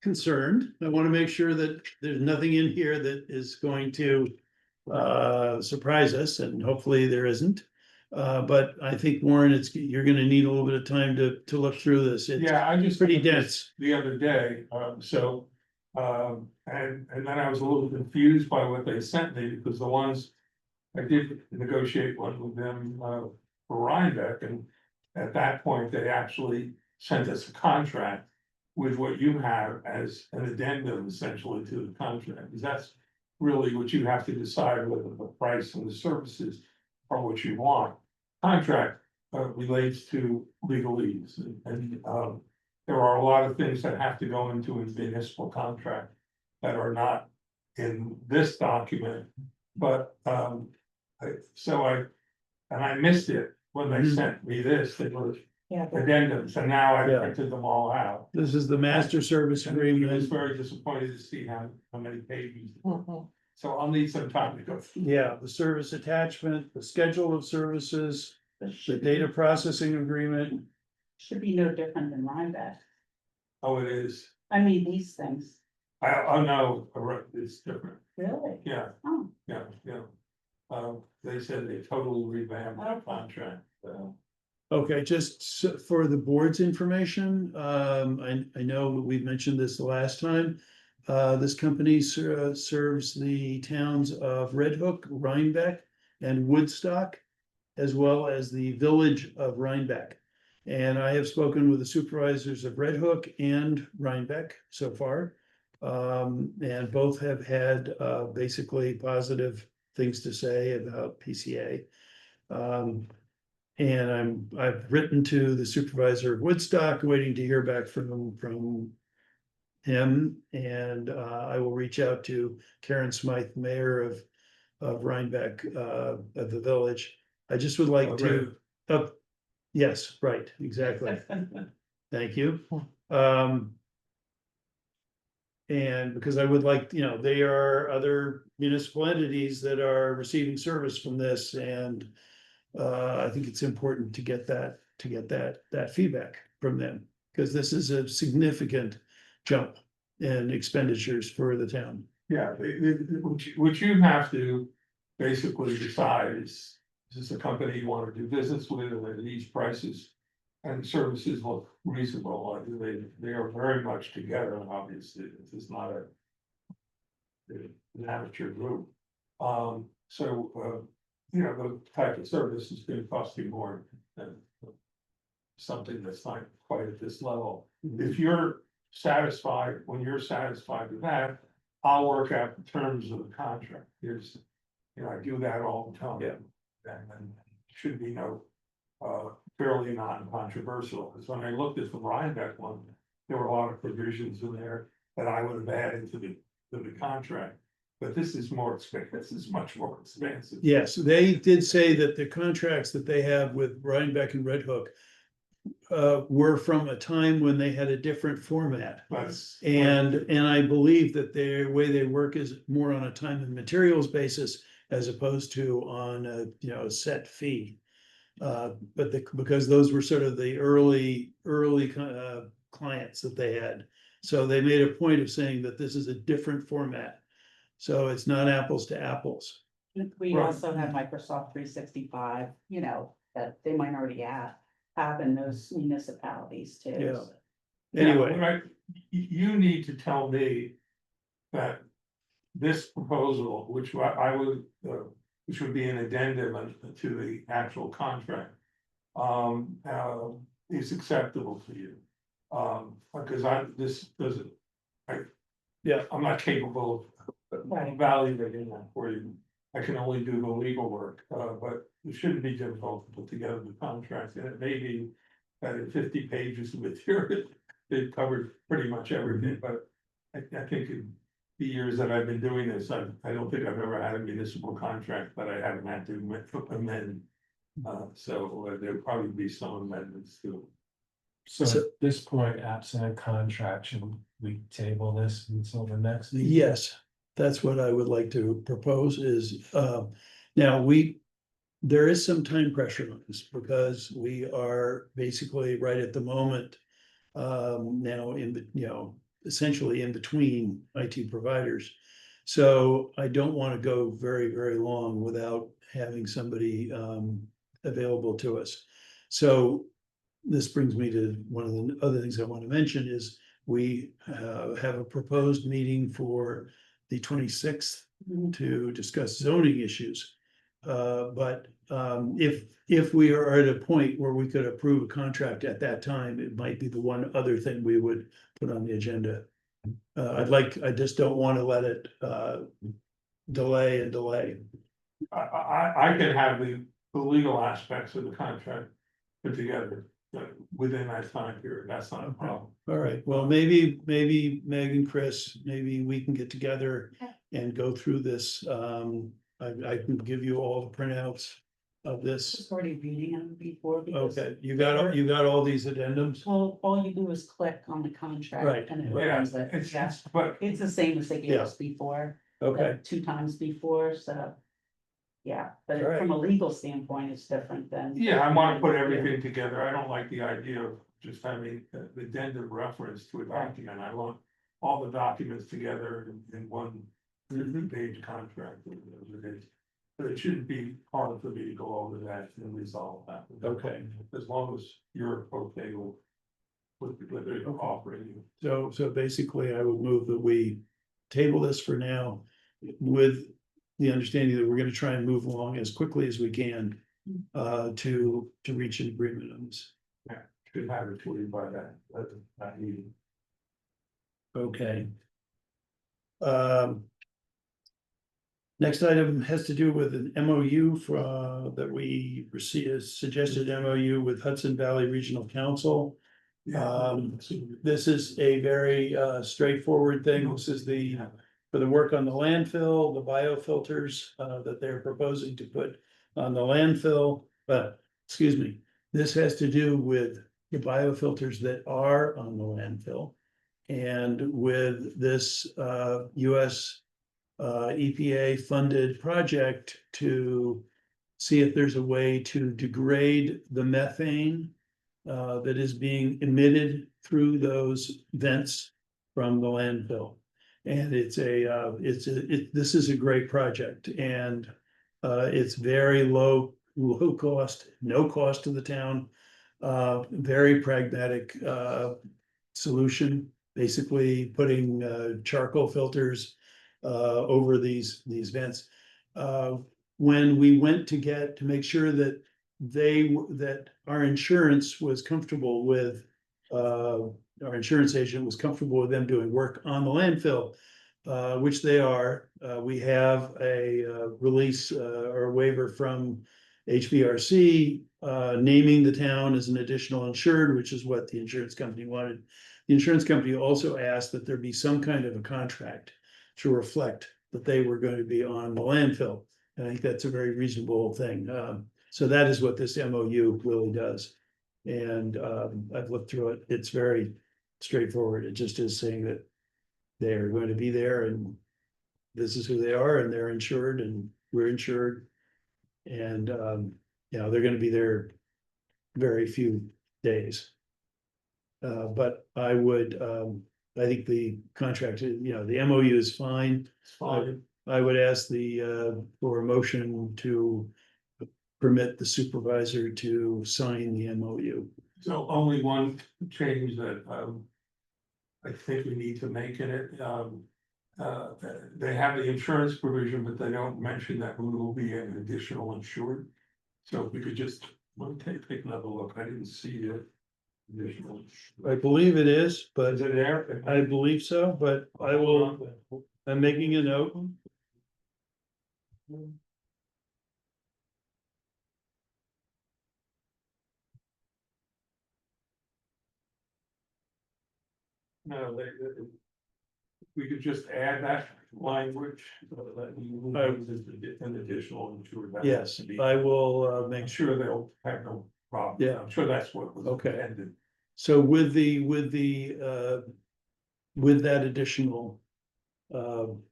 concerned. I want to make sure that there's nothing in here that is going to surprise us, and hopefully there isn't. But I think, Warren, you're gonna need a little bit of time to look through this. It's Yeah, I just. pretty looked at this dense. The other day, and then I was a little confused by what they sent me, because the ones. I did negotiate one with them, for Rhinebeck, and at that point, they actually sent us a contract. With what you have as an addendum essentially to the contract, because that's really what you have to decide whether the price and the services are what you want. Contract relates to legalese, and there are a lot of things that have to go into a municipal contract that are not in this document, but and I missed it when they Mhm. sent me this, they were Yeah. addendums, and now I Yeah. printed them all out. This is the master service And he was agreement. very disappointed to see how many pages. Mhm. So I'll need some time to go through. Yeah, the service attachment, the schedule of services, It the should data processing agreement. be no different than Rhinebeck. Oh, it is. I mean, these things, Oh, no, it's different. really? Yeah, Oh, yeah. They said they totally revamped their contract. Okay, just for the board's information, I know we've mentioned this the last time. This company serves the towns of Red Hook, Rhinebeck, and Woodstock, as well as the village of Rhinebeck. And I have spoken with the supervisors of Red Hook and Rhinebeck so far. And both have had basically positive things to say about PCA. And I've written to the supervisor of Woodstock, waiting to hear back from him. And I will reach out to Karen Smythe, mayor of Rhinebeck, of the village. I just would like to, yes, right, exactly. Thank you. And because I would like, they are other municipal entities that are receiving service from this, and I think it's important to get that feedback from them, because this is a significant jump in expenditures for the town. Yeah, what you have to basically decide is this a company you want to do business with, and these prices and services look reasonable. They are very much together, and obviously, this is not an amateur group. you know, the type of service is gonna cost you more than something that's not quite at this level. If you're satisfied, when you're satisfied with that, I'll work out the terms of the contract. Here's, you know, I do that all the time. Yeah. And should be no, fairly non-controversial, because when I looked at the Rhinebeck one, there were a lot of provisions in there that I would have added to the contract. But this is more expensive, this is much more expensive. Yes, they did say that the contracts that they have with Rhinebeck and Red Hook were from a time when they had a different format. But And I believe that their way they work is more on a time and materials basis as opposed to on a, you know, a set fee. Because those were sort of the early clients that they had. So they made a point of saying that this is a different format. So it's not apples to apples. We Right. also have Microsoft 365, you know, that they might already have in those municipalities too. Yeah. so. Anyway. Right, you need to tell me that this proposal, which I would, which would be an addendum to the actual contract. Is acceptable to you. Because this doesn't. I'm not capable of evaluating that for you. I can only do the legal work, but it shouldn't be difficult to put together the contract, and it may be that in 50 pages of material, it covered pretty much everything, but I think in the years that I've been doing this, I don't think I've ever had a municipal contract that I haven't had to amend. So there'll probably be some amendments too. So at this point, absent a contract, should we table this until the next? meeting? Yes, that's what I would like to propose is, now there is some time pressure on this because we are basically right at the moment. Now essentially in between IT providers. So I don't want to go very, very long without having somebody available to us. So this brings me to one of the other things I want to mention is we have a proposed meeting for the 26th to discuss zoning issues. But if we are at a point where we could approve a contract at that time, it might be the one other thing we would put on the agenda. I just don't want to let it delay and delay. I can have the legal aspects of the contract put together within that time period, that's not a problem. All right, well, maybe Meg and Chris, maybe we can get together and go through this. I can give you all the printouts of this. Just already reading them before. because- Okay, you got all these addendums? Well, all you do is click on the contract. Right. And it Yeah, opens it, it's yeah. just, but It's the same as they gave Yeah. us before. Okay, 2 times before, so. Yeah, but All right. from a legal standpoint, it's different than. yeah, I wanna put everything together, I don't like the idea of just having the addendum reference to a document, I want all the documents together in one 50-page contract. But it shouldn't be hard for me to go over that and resolve that. Okay. As long as you're okay with the offering. so basically I would move that we table this for now with the understanding that we're gonna try and move along as quickly as we can to reach an agreement on this. Should have it for you by that meeting. Okay. Next item has to do with an MOU that we received, a suggested MOU with Hudson Valley Regional Council. This is a very straightforward thing. This is for the work on the landfill, the biofilters that they're proposing to put on the landfill. But, excuse me, this has to do with the biofilters that are on the landfill. And with this US EPA funded project to see if there's a way to degrade the methane that is being emitted through those vents from the landfill. And this is a great project and it's very low cost, no cost to the town. Very pragmatic solution, basically putting charcoal filters over these vents. when we went to make sure that that our insurance was comfortable with, our insurance agent was comfortable with them doing work on the landfill, which they are. We have a release or waiver from HVRC, naming the town as an additional insured, which is what the insurance company wanted. The insurance company also asked that there be some kind of a contract to reflect that they were going to be on the landfill. And I think that's a very reasonable thing. So that is what this MOU really does. And I've looked through it. It's very straightforward. It just is saying that they are going to be there and this is who they are and they're insured and we're insured. And they're gonna be there very few days. But I think the contract, the MOU is fine. It's fine. I would ask for a motion to permit the supervisor to sign the MOU. So only one change that I think we need to make in it. They have the insurance provision, but they don't mention that we will be an additional insured. So if we could just, take another look. I didn't see it. Additional. I believe it is, but Is it there? I believe so, but I'm making a note. No, we could just add that language. So that we an additional insured. That Yes, has to be- I will I'm make sure. sure they'll have no problem. Yeah. I'm sure that's what was Okay. intended. So with that additional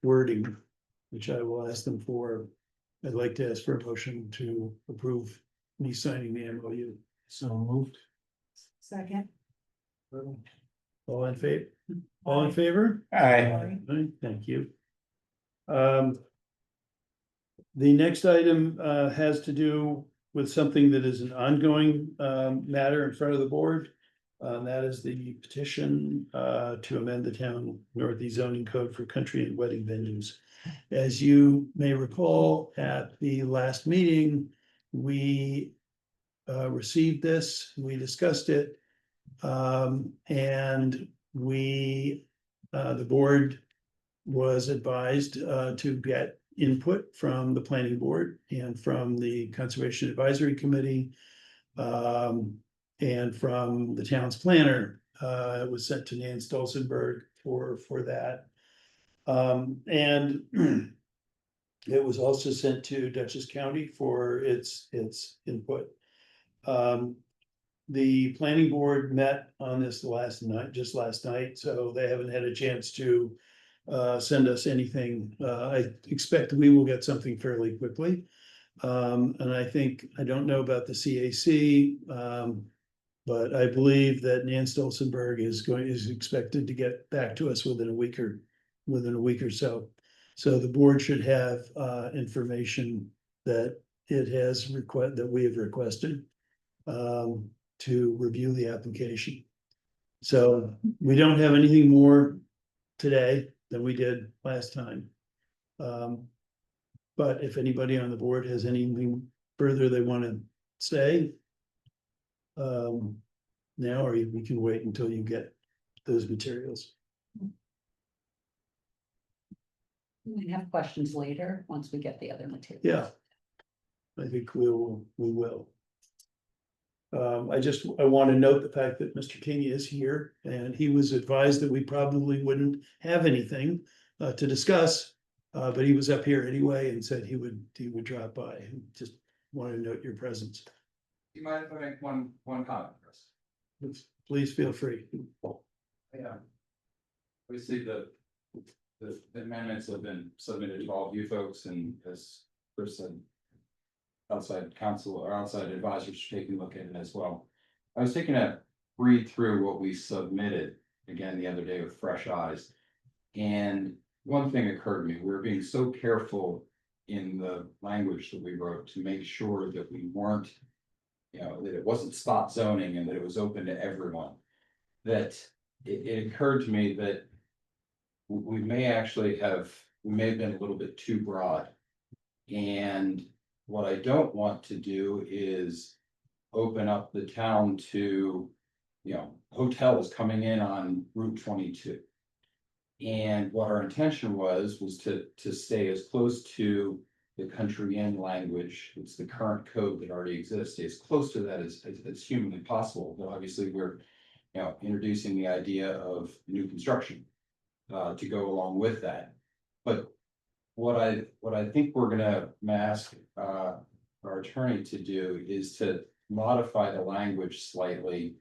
wording, which I will ask them for, I'd like to ask for a motion to approve me signing the MOU. So moved. Second. All in favor? All in favor? Aye. Thank you. The next item has to do with something that is an ongoing matter in front of the board. That is the petition to amend the town Northeast zoning code for country and wedding venues. As you may recall, at the last meeting, we received this, we discussed it. And the board was advised to get input from the planning board and from the Conservation Advisory Committee. And from the town's planner. It was sent to Nan Stolzenberg for that. And it was also sent to Dutchess County for its input. The planning board met on this just last night, so they haven't had a chance to send us anything. I expect we will get something fairly quickly. And I don't know about the CAC, but I believe that Nan Stolzenberg is expected to get back to us within a week or so. So the board should have information that that we have requested to review the application. So we don't have anything more today than we did last time. But if anybody on the board has anything further they want to say, now, or we can wait until you get those materials. We have questions later, once we get the other materials. Yeah. I think we will. I want to note the fact that Mr. King is here and he was advised that we probably wouldn't have anything to discuss. But he was up here anyway and said he would drop by. Just wanted to note your presence. Do you mind if I make one comment, Chris? Please feel free. Yeah. Obviously, the amendments have been submitted to all of you folks, and as Chris said, outside counsel or outside advisors are taking a look at it as well. I was taking a read through what we submitted again the other day with fresh eyes. And one thing occurred to me, we were being so careful in the language that we wrote to make sure that we weren't, that it wasn't spot zoning and that it was open to everyone. That it occurred to me that we may have been a little bit too broad. And what I don't want to do is open up the town to, you know, hotels coming in on Route 22. And what our intention was to stay as close to the country inn language, it's the current code that already exists, stay as close to that as humanly possible, but obviously we're, you know, introducing the idea of new construction to go along with that. But what I think we're gonna ask our attorney to do is to modify the language slightly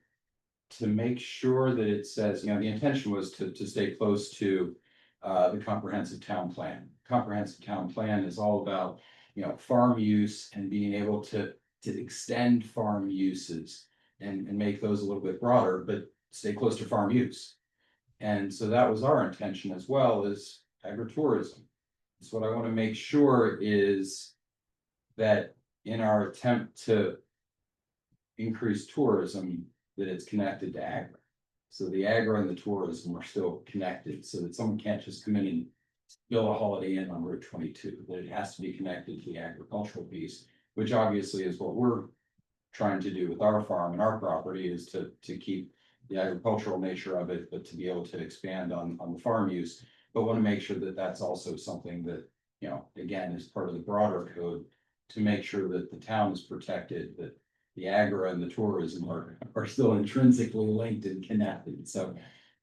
to make sure that it says, you know, the intention was to stay close to the comprehensive town plan. Comprehensive town plan is all about, you know, farm use and being able to extend farm uses and make those a little bit broader, but stay close to farm use. And so that was our intention as well as agritourism. So what I want to make sure is that in our attempt to increase tourism, that it's connected to agri. So the agri and the tourism are still connected, so that someone can't just come in and build a Holiday Inn on Route 22, that it has to be connected to the agricultural piece, which obviously is what we're trying to do with our farm and our property, is to keep the agricultural nature of it, but to be able to expand on the farm use. But want to make sure that that's also something that, you know, again, is part of the broader code to make sure that the town is protected, that the agri and the tourism are still intrinsically linked and connected. So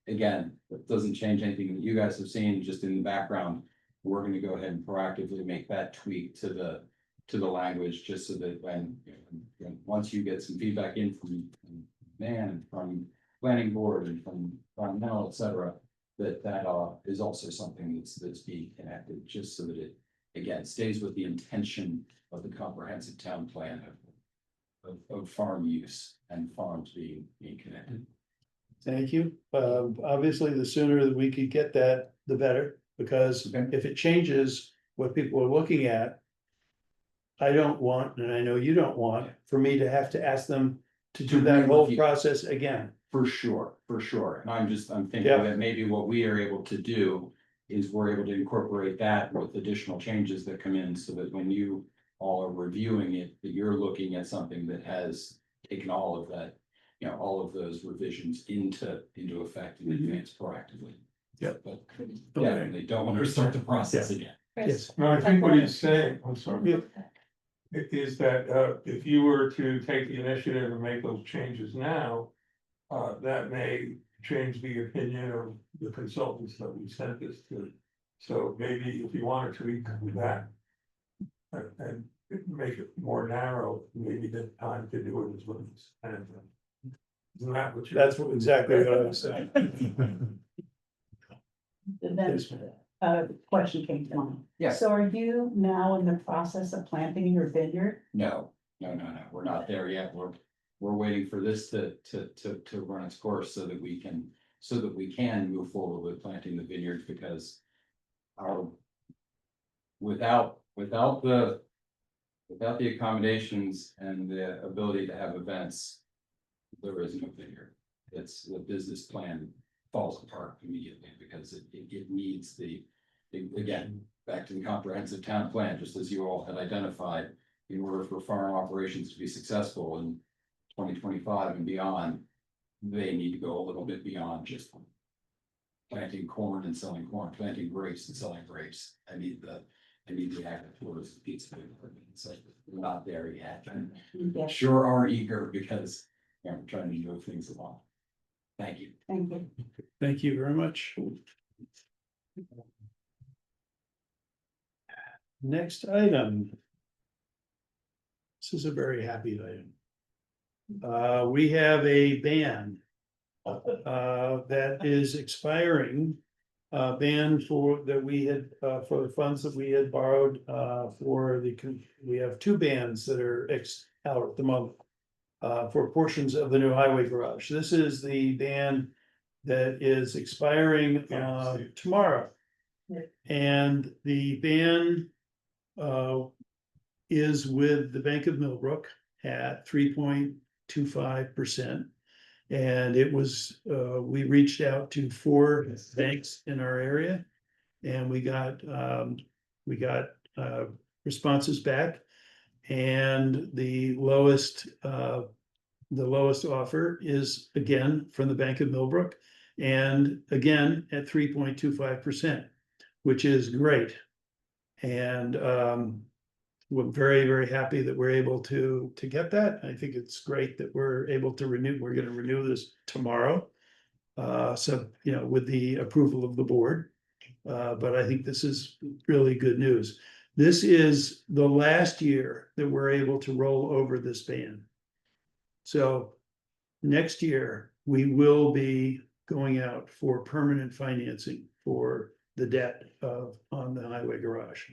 again, it doesn't change anything that you guys have seen, just in the background. We're gonna go ahead and proactively make that tweak to the language, just so that when, you know, once you get some feedback in from Man and from planning board and from environmental, et cetera, that is also something that's being connected, just so that it, again, stays with the intention of the comprehensive town plan of farm use and farms being connected. Thank you. Obviously, the sooner that we could get that, the better, because Okay. if it changes what people are looking at. I don't want, and I know you don't want, for me to have to ask them to do that whole re-review. process again. For sure. And I'm thinking Yeah. that maybe what we are able to do is we're able to incorporate that with additional changes that come in, so that when you all are reviewing it, that you're looking at something that has taken all of that, you know, all of those revisions into effect in advance proactively. Yep. But definitely don't want to start the process again. Yes. No, I think what he's saying, I'm sorry, Yep. is that if you were to take the initiative and make those changes now. That may change the opinion of the consultants that we sent this to. So maybe if you wanted to tweak that. And make it more narrow, maybe the time to do it is when it's. And isn't that what you? That's exactly what I was saying. And then, question came to mind. Yeah. So are you now in the process of planting your vineyard? No, we're not there yet. We're waiting for this to run its course so that we can move forward with planting the vineyards, because without the accommodations and the ability to have events, there is no vineyard. It's the business plan falls apart immediately, because it needs again, back to the comprehensive town plan, just as you all had identified, in order for farm operations to be successful in 2025 and beyond, they need to go a little bit beyond just planting corn and selling corn, planting grapes and selling grapes. I need the agritourism piece of it. So we're not there yet. And Yeah, sure are eager, because I'm trying to move things along. Thank you. thank you. Thank you very much. Next item. This is a very happy item. We have a ban. That is expiring. Ban that we had, for the funds that we had borrowed, we have two bans that are out at the moment. For portions of the new highway garage. This is the ban that is expiring tomorrow. Yeah. And the ban is with the Bank of Millbrook at 3.25%. And it was, we reached out to 4 banks in our area, and we got responses back. And the lowest offer is again from the Bank of Millbrook. And again, at 3.25%, which is great. And we're very, very happy that we're able to get that. I think it's great that we're able to renew, we're gonna renew this tomorrow. So, you know, with the approval of the board. But I think this is really good news. This is the last year that we're able to roll over this ban. So next year, we will be going out for permanent financing for the debt on the highway garage.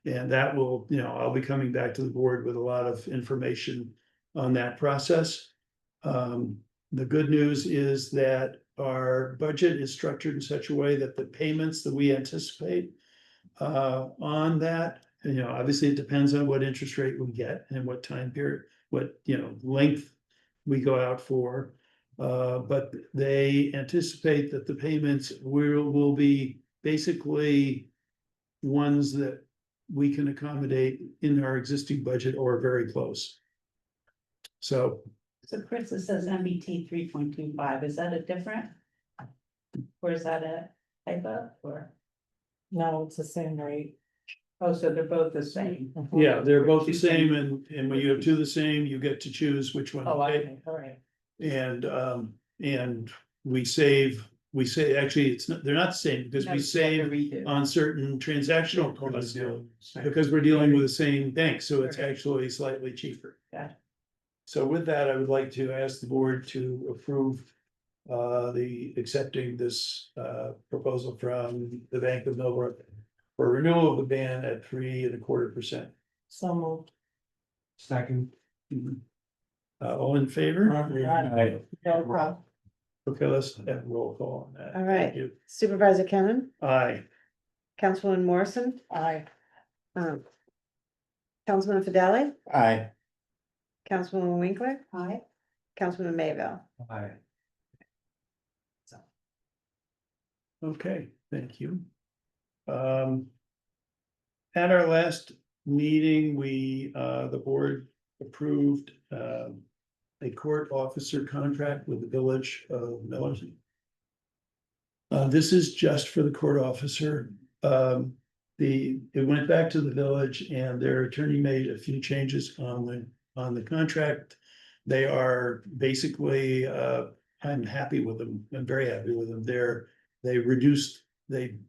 And that will, you know, I'll be coming back to the board with a lot of information on that process. The good news is that our budget is structured in such a way that the payments that we anticipate on that, you know, obviously it depends on what interest rate we get and what time period, what, you know, length we go out for. But they anticipate that the payments will be basically ones that we can accommodate in our existing budget or very close. So, Chris, it says MBT 3.25, is that a different? Or is that a typo or? No, it's the same rate. Oh, so they're both the same? yeah, they're both the same, and when you have two the same, you get to choose which one. Oh, to take. okay, all right. And we say, actually, it's not, they're not the same, because No, we you have to save redo. on certain transactional costs. Because we're dealing with the same bank, so it's Okay. actually slightly cheaper. Got it. So with that, I would like to ask the board to approve the accepting this proposal from the Bank of Millbrook for renewal of the ban at 3.25%. So moved. Second. All in favor? Aye. No problem. Okay, let's have roll call on that. All right. Thank you. Supervisor Kennen, Aye. Councilwoman Morrison, Aye. Councilman Fideli, Aye. Councilwoman Winkler, Aye. Councilman Mayville. Aye. Okay, thank you. At our last meeting, the board approved a court officer contract with the village of Millerton. This is just for the court officer. It went back to the village and their attorney made a few changes on the contract. They are basically, I'm happy with them. I'm very happy with them.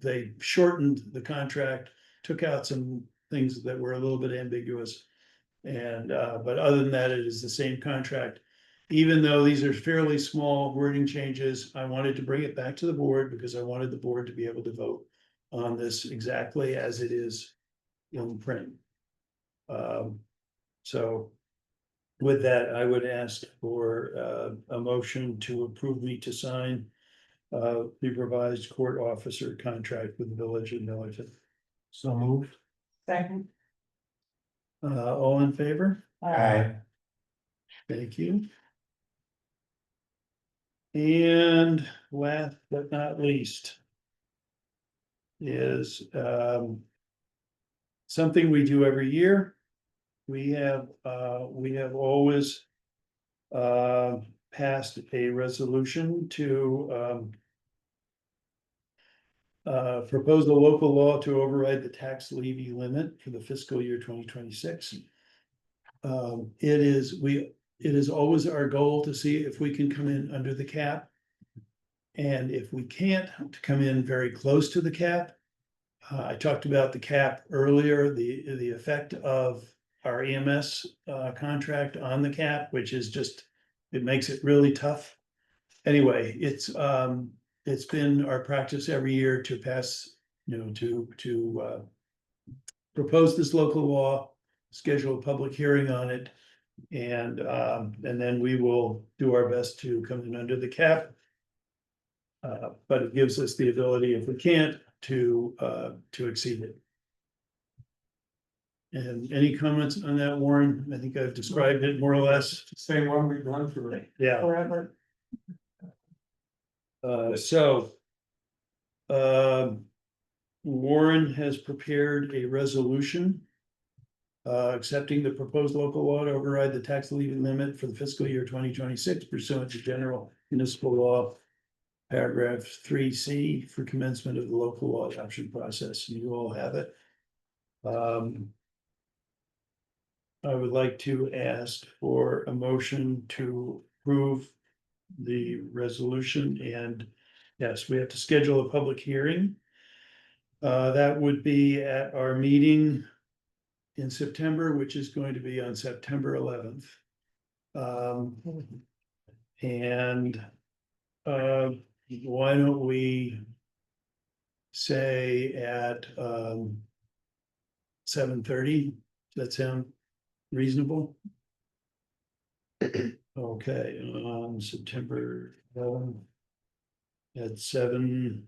They shortened the contract, took out some things that were a little bit ambiguous. And, but other than that, it is the same contract. Even though these are fairly small wording changes, I wanted to bring it back to the board because I wanted the board to be able to vote on this exactly as it is in print. So with that, I would ask for a motion to approve me to sign the revised court officer contract with the village of Millerton. So moved. Second. All in favor? Aye. Thank you. And last but not least is something we do every year. We have always passed a resolution to propose a local law to override the tax levy limit for the fiscal year 2026. It is always our goal to see if we can come in under the cap. And if we can't, to come in very close to the cap. I talked about the cap earlier, the effect of our EMS contract on the cap, which is just, it makes it really tough. Anyway, it's been our practice every year to pass, to propose this local law, schedule a public hearing on it. And then we will do our best to come in under the cap. But it gives us the ability, if we can't, to exceed it. And any comments on that, Warren? I think I've described it more or less. Same one we've gone through. Yeah. Forever. Warren has prepared a resolution accepting the proposed local law to override the tax levy limit for the fiscal year 2026 pursuant to general municipal law. Paragraph 3C for commencement of the local law adoption process. You all have it. I would like to ask for a motion to approve the resolution, and yes, we have to schedule a public hearing. That would be at our meeting in September, which is going to be on September 11th. And why don't we say at 7:30? Does that sound reasonable? Okay, on September 11th at 7,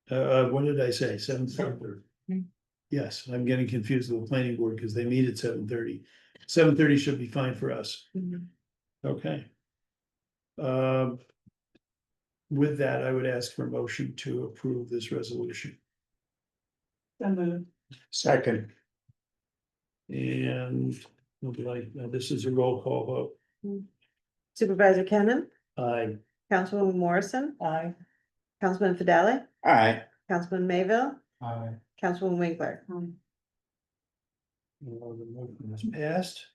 what did I say? 7:30? Yes, I'm getting confused with the planning board because they meet at 7:30. 7:30 should be fine for us. Okay. With that, I would ask for a motion to approve this resolution. So moved. Second. And this is a roll call vote. Supervisor Kennen, Aye. Councilwoman Morrison, Aye. Councilman Fideli, Aye. Councilman Mayville, Aye. Councilwoman Winkler. The motion is passed.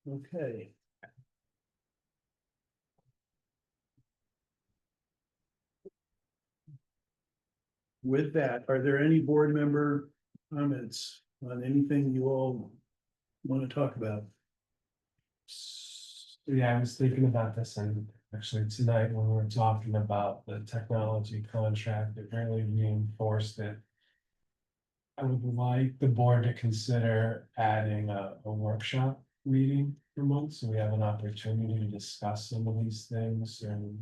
Okay. With that, are there any board member comments on anything you all want to talk about? Yeah, I was thinking about this and actually tonight when we were talking about the technology contract, it really reinforced it. I would like the board to consider adding a workshop meeting per month, so we have an opportunity to discuss some of these things and.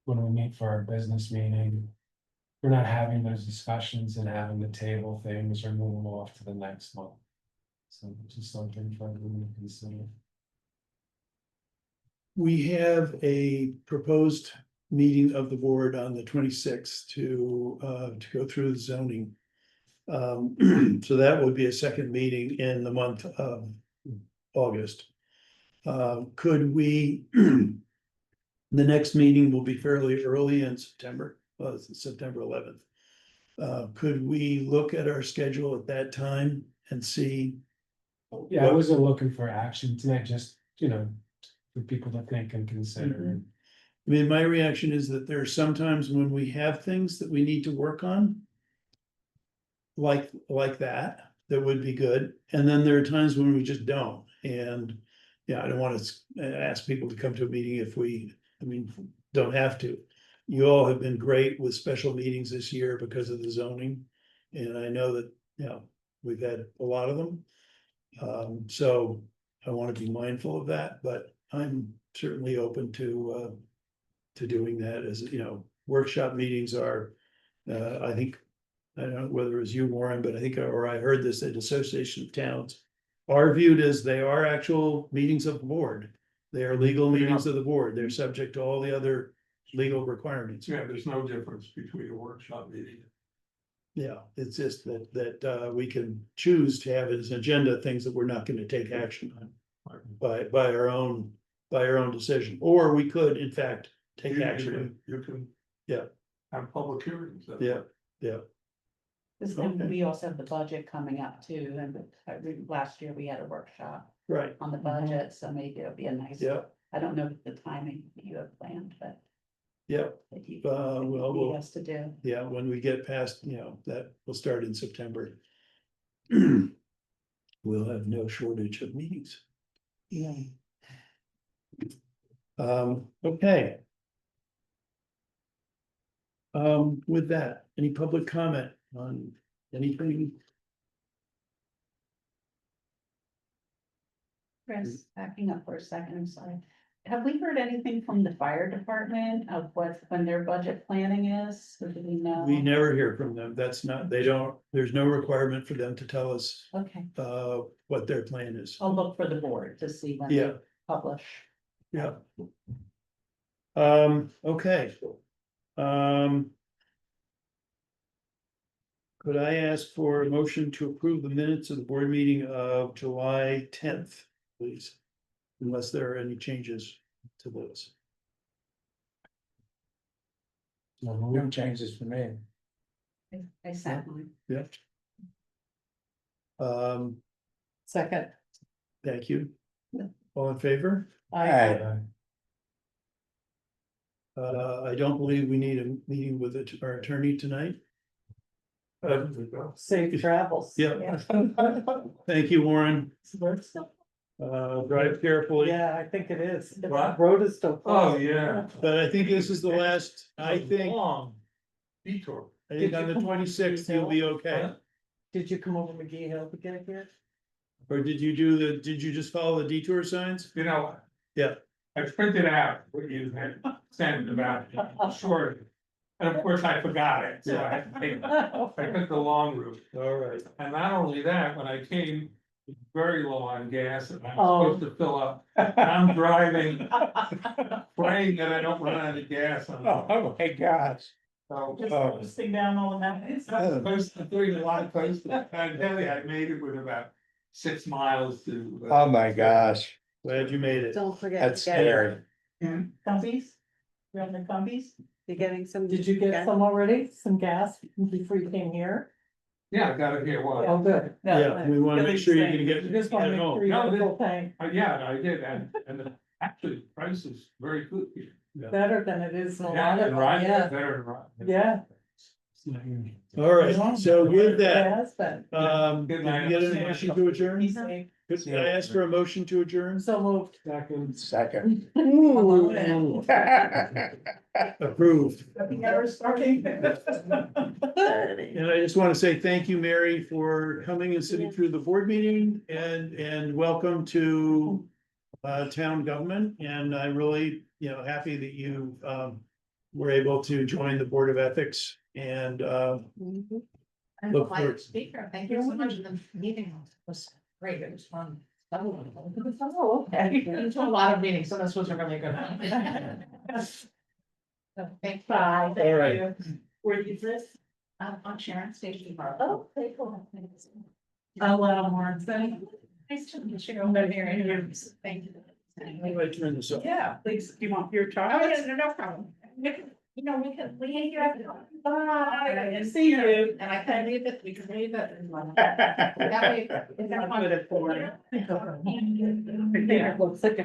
When we meet for our business meeting, we're not having those discussions and having to table things or move them off to the next month. So just something for everyone to consider. We have a proposed meeting of the board on the 26th to go through the zoning. So that would be a second meeting in the month of August. Could we, the next meeting will be fairly early in September, it's September 11th. Could we look at our schedule at that time and see? Yeah, I wasn't looking for action tonight, just, for people to think and consider. I mean, my reaction is that there are sometimes when we have things that we need to work on. Like that would be good. And then there are times when we just don't. And yeah, I don't want to ask people to come to a meeting if don't have to. You all have been great with special meetings this year because of the zoning. And I know that, we've had a lot of them. So I want to be mindful of that, but I'm certainly open to doing that as, workshop meetings are, I think, I don't know whether it was you, Warren, but I think, or I heard this at Association of Towns, are viewed as they are actual meetings of the board. They are legal meetings of the board. They're subject to all the other legal requirements. Yeah, there's no difference between a workshop meeting. Yeah, it's just that we can choose to have as agenda things that we're not going to take action on by our own decision, or we could in fact take action. You can. Yeah. Have public hearings. Yeah. And we also have the budget coming up too, and last year we had a workshop Right. on the budget, so maybe it'll be a nice. Yeah. I don't know the timing that you have planned, but. Yeah. That you we'll- need us to do. Yeah, when we get past, that will start in September. We'll have no shortage of meetings. Yeah. Okay. With that, any public comment on anything? Chris, backing up for a second, I'm sorry. Have we heard anything from the fire department of when their budget planning is? Or do we know? We never hear from them. That's not, there's no requirement for them to tell us Okay, what their plan is. I'll look for the board to see when Yeah. they publish. Yeah. Okay. Could I ask for a motion to approve the minutes of the board meeting of July 10th, please? Unless there are any changes to those. No changes for me. I sent mine. Yeah. Second. Thank you. All in favor? Aye. I don't believe we need a meeting with our attorney tonight. Safe travels. Yeah. Thank you, Warren. Drive carefully. Yeah, I think it is. The What? road is still. Oh, closed. yeah. But I think this is the last, I think Long detour. on the 26th, you'll be okay. Did you come over McGee Hill to get here? Or did you just follow the detour signs? You know. Yeah. I printed out what you had sent about short. And of course, I forgot it, so I took the long route. All right. And not only that, when I came very low on gas and I'm Oh. supposed to fill up, I'm driving, praying that I don't run out of gas on. Oh, my gosh. So, Just posting down all the maps. I'm doing a lot of posts, and I tell you, I made it with about 6 miles to. Oh, my gosh, Glad you made it. Don't forget. that's to get- scary. Cumbies? You're on the Cumbies? You're getting some. Did you get some already? Some gas before you came here? Yeah, I got it here, what? Oh, good. Yeah, we want to make sure you can get. You just want to make sure you No, have the this- whole thing Yeah, I did, and actually, the price is very good here. better than it is in a Yeah, lot of, and Ryan, yeah, better than Ryan. yeah. All right, so with that, It has been. Good can night. you get a motion to adjourn? Be safe. Could I ask for a motion to adjourn? So moved. Second. Approved. Never starting. And I just want to say thank you, Mary, for coming and sitting through the board meeting and welcome to town government. And I'm really, happy that you were able to join the Board of Ethics and Mhm. I'm Look a forward- light speaker. Thank you so much. The meeting was great. It was fun. Oh, okay. Been to a lot of meetings, so this was a really good one. Thanks. Bye. All right. Where do you live? On Sharon Station. Oh, very cool. Warren, nice to meet you. I'm here. Thank you. how do I turn this off? Yeah, please, do you want your chocolate? Oh, yeah, no problem. We can leave you. Bye. See you. And I can leave it, we can leave it. That way, if I wanted it for. I think it looks like a.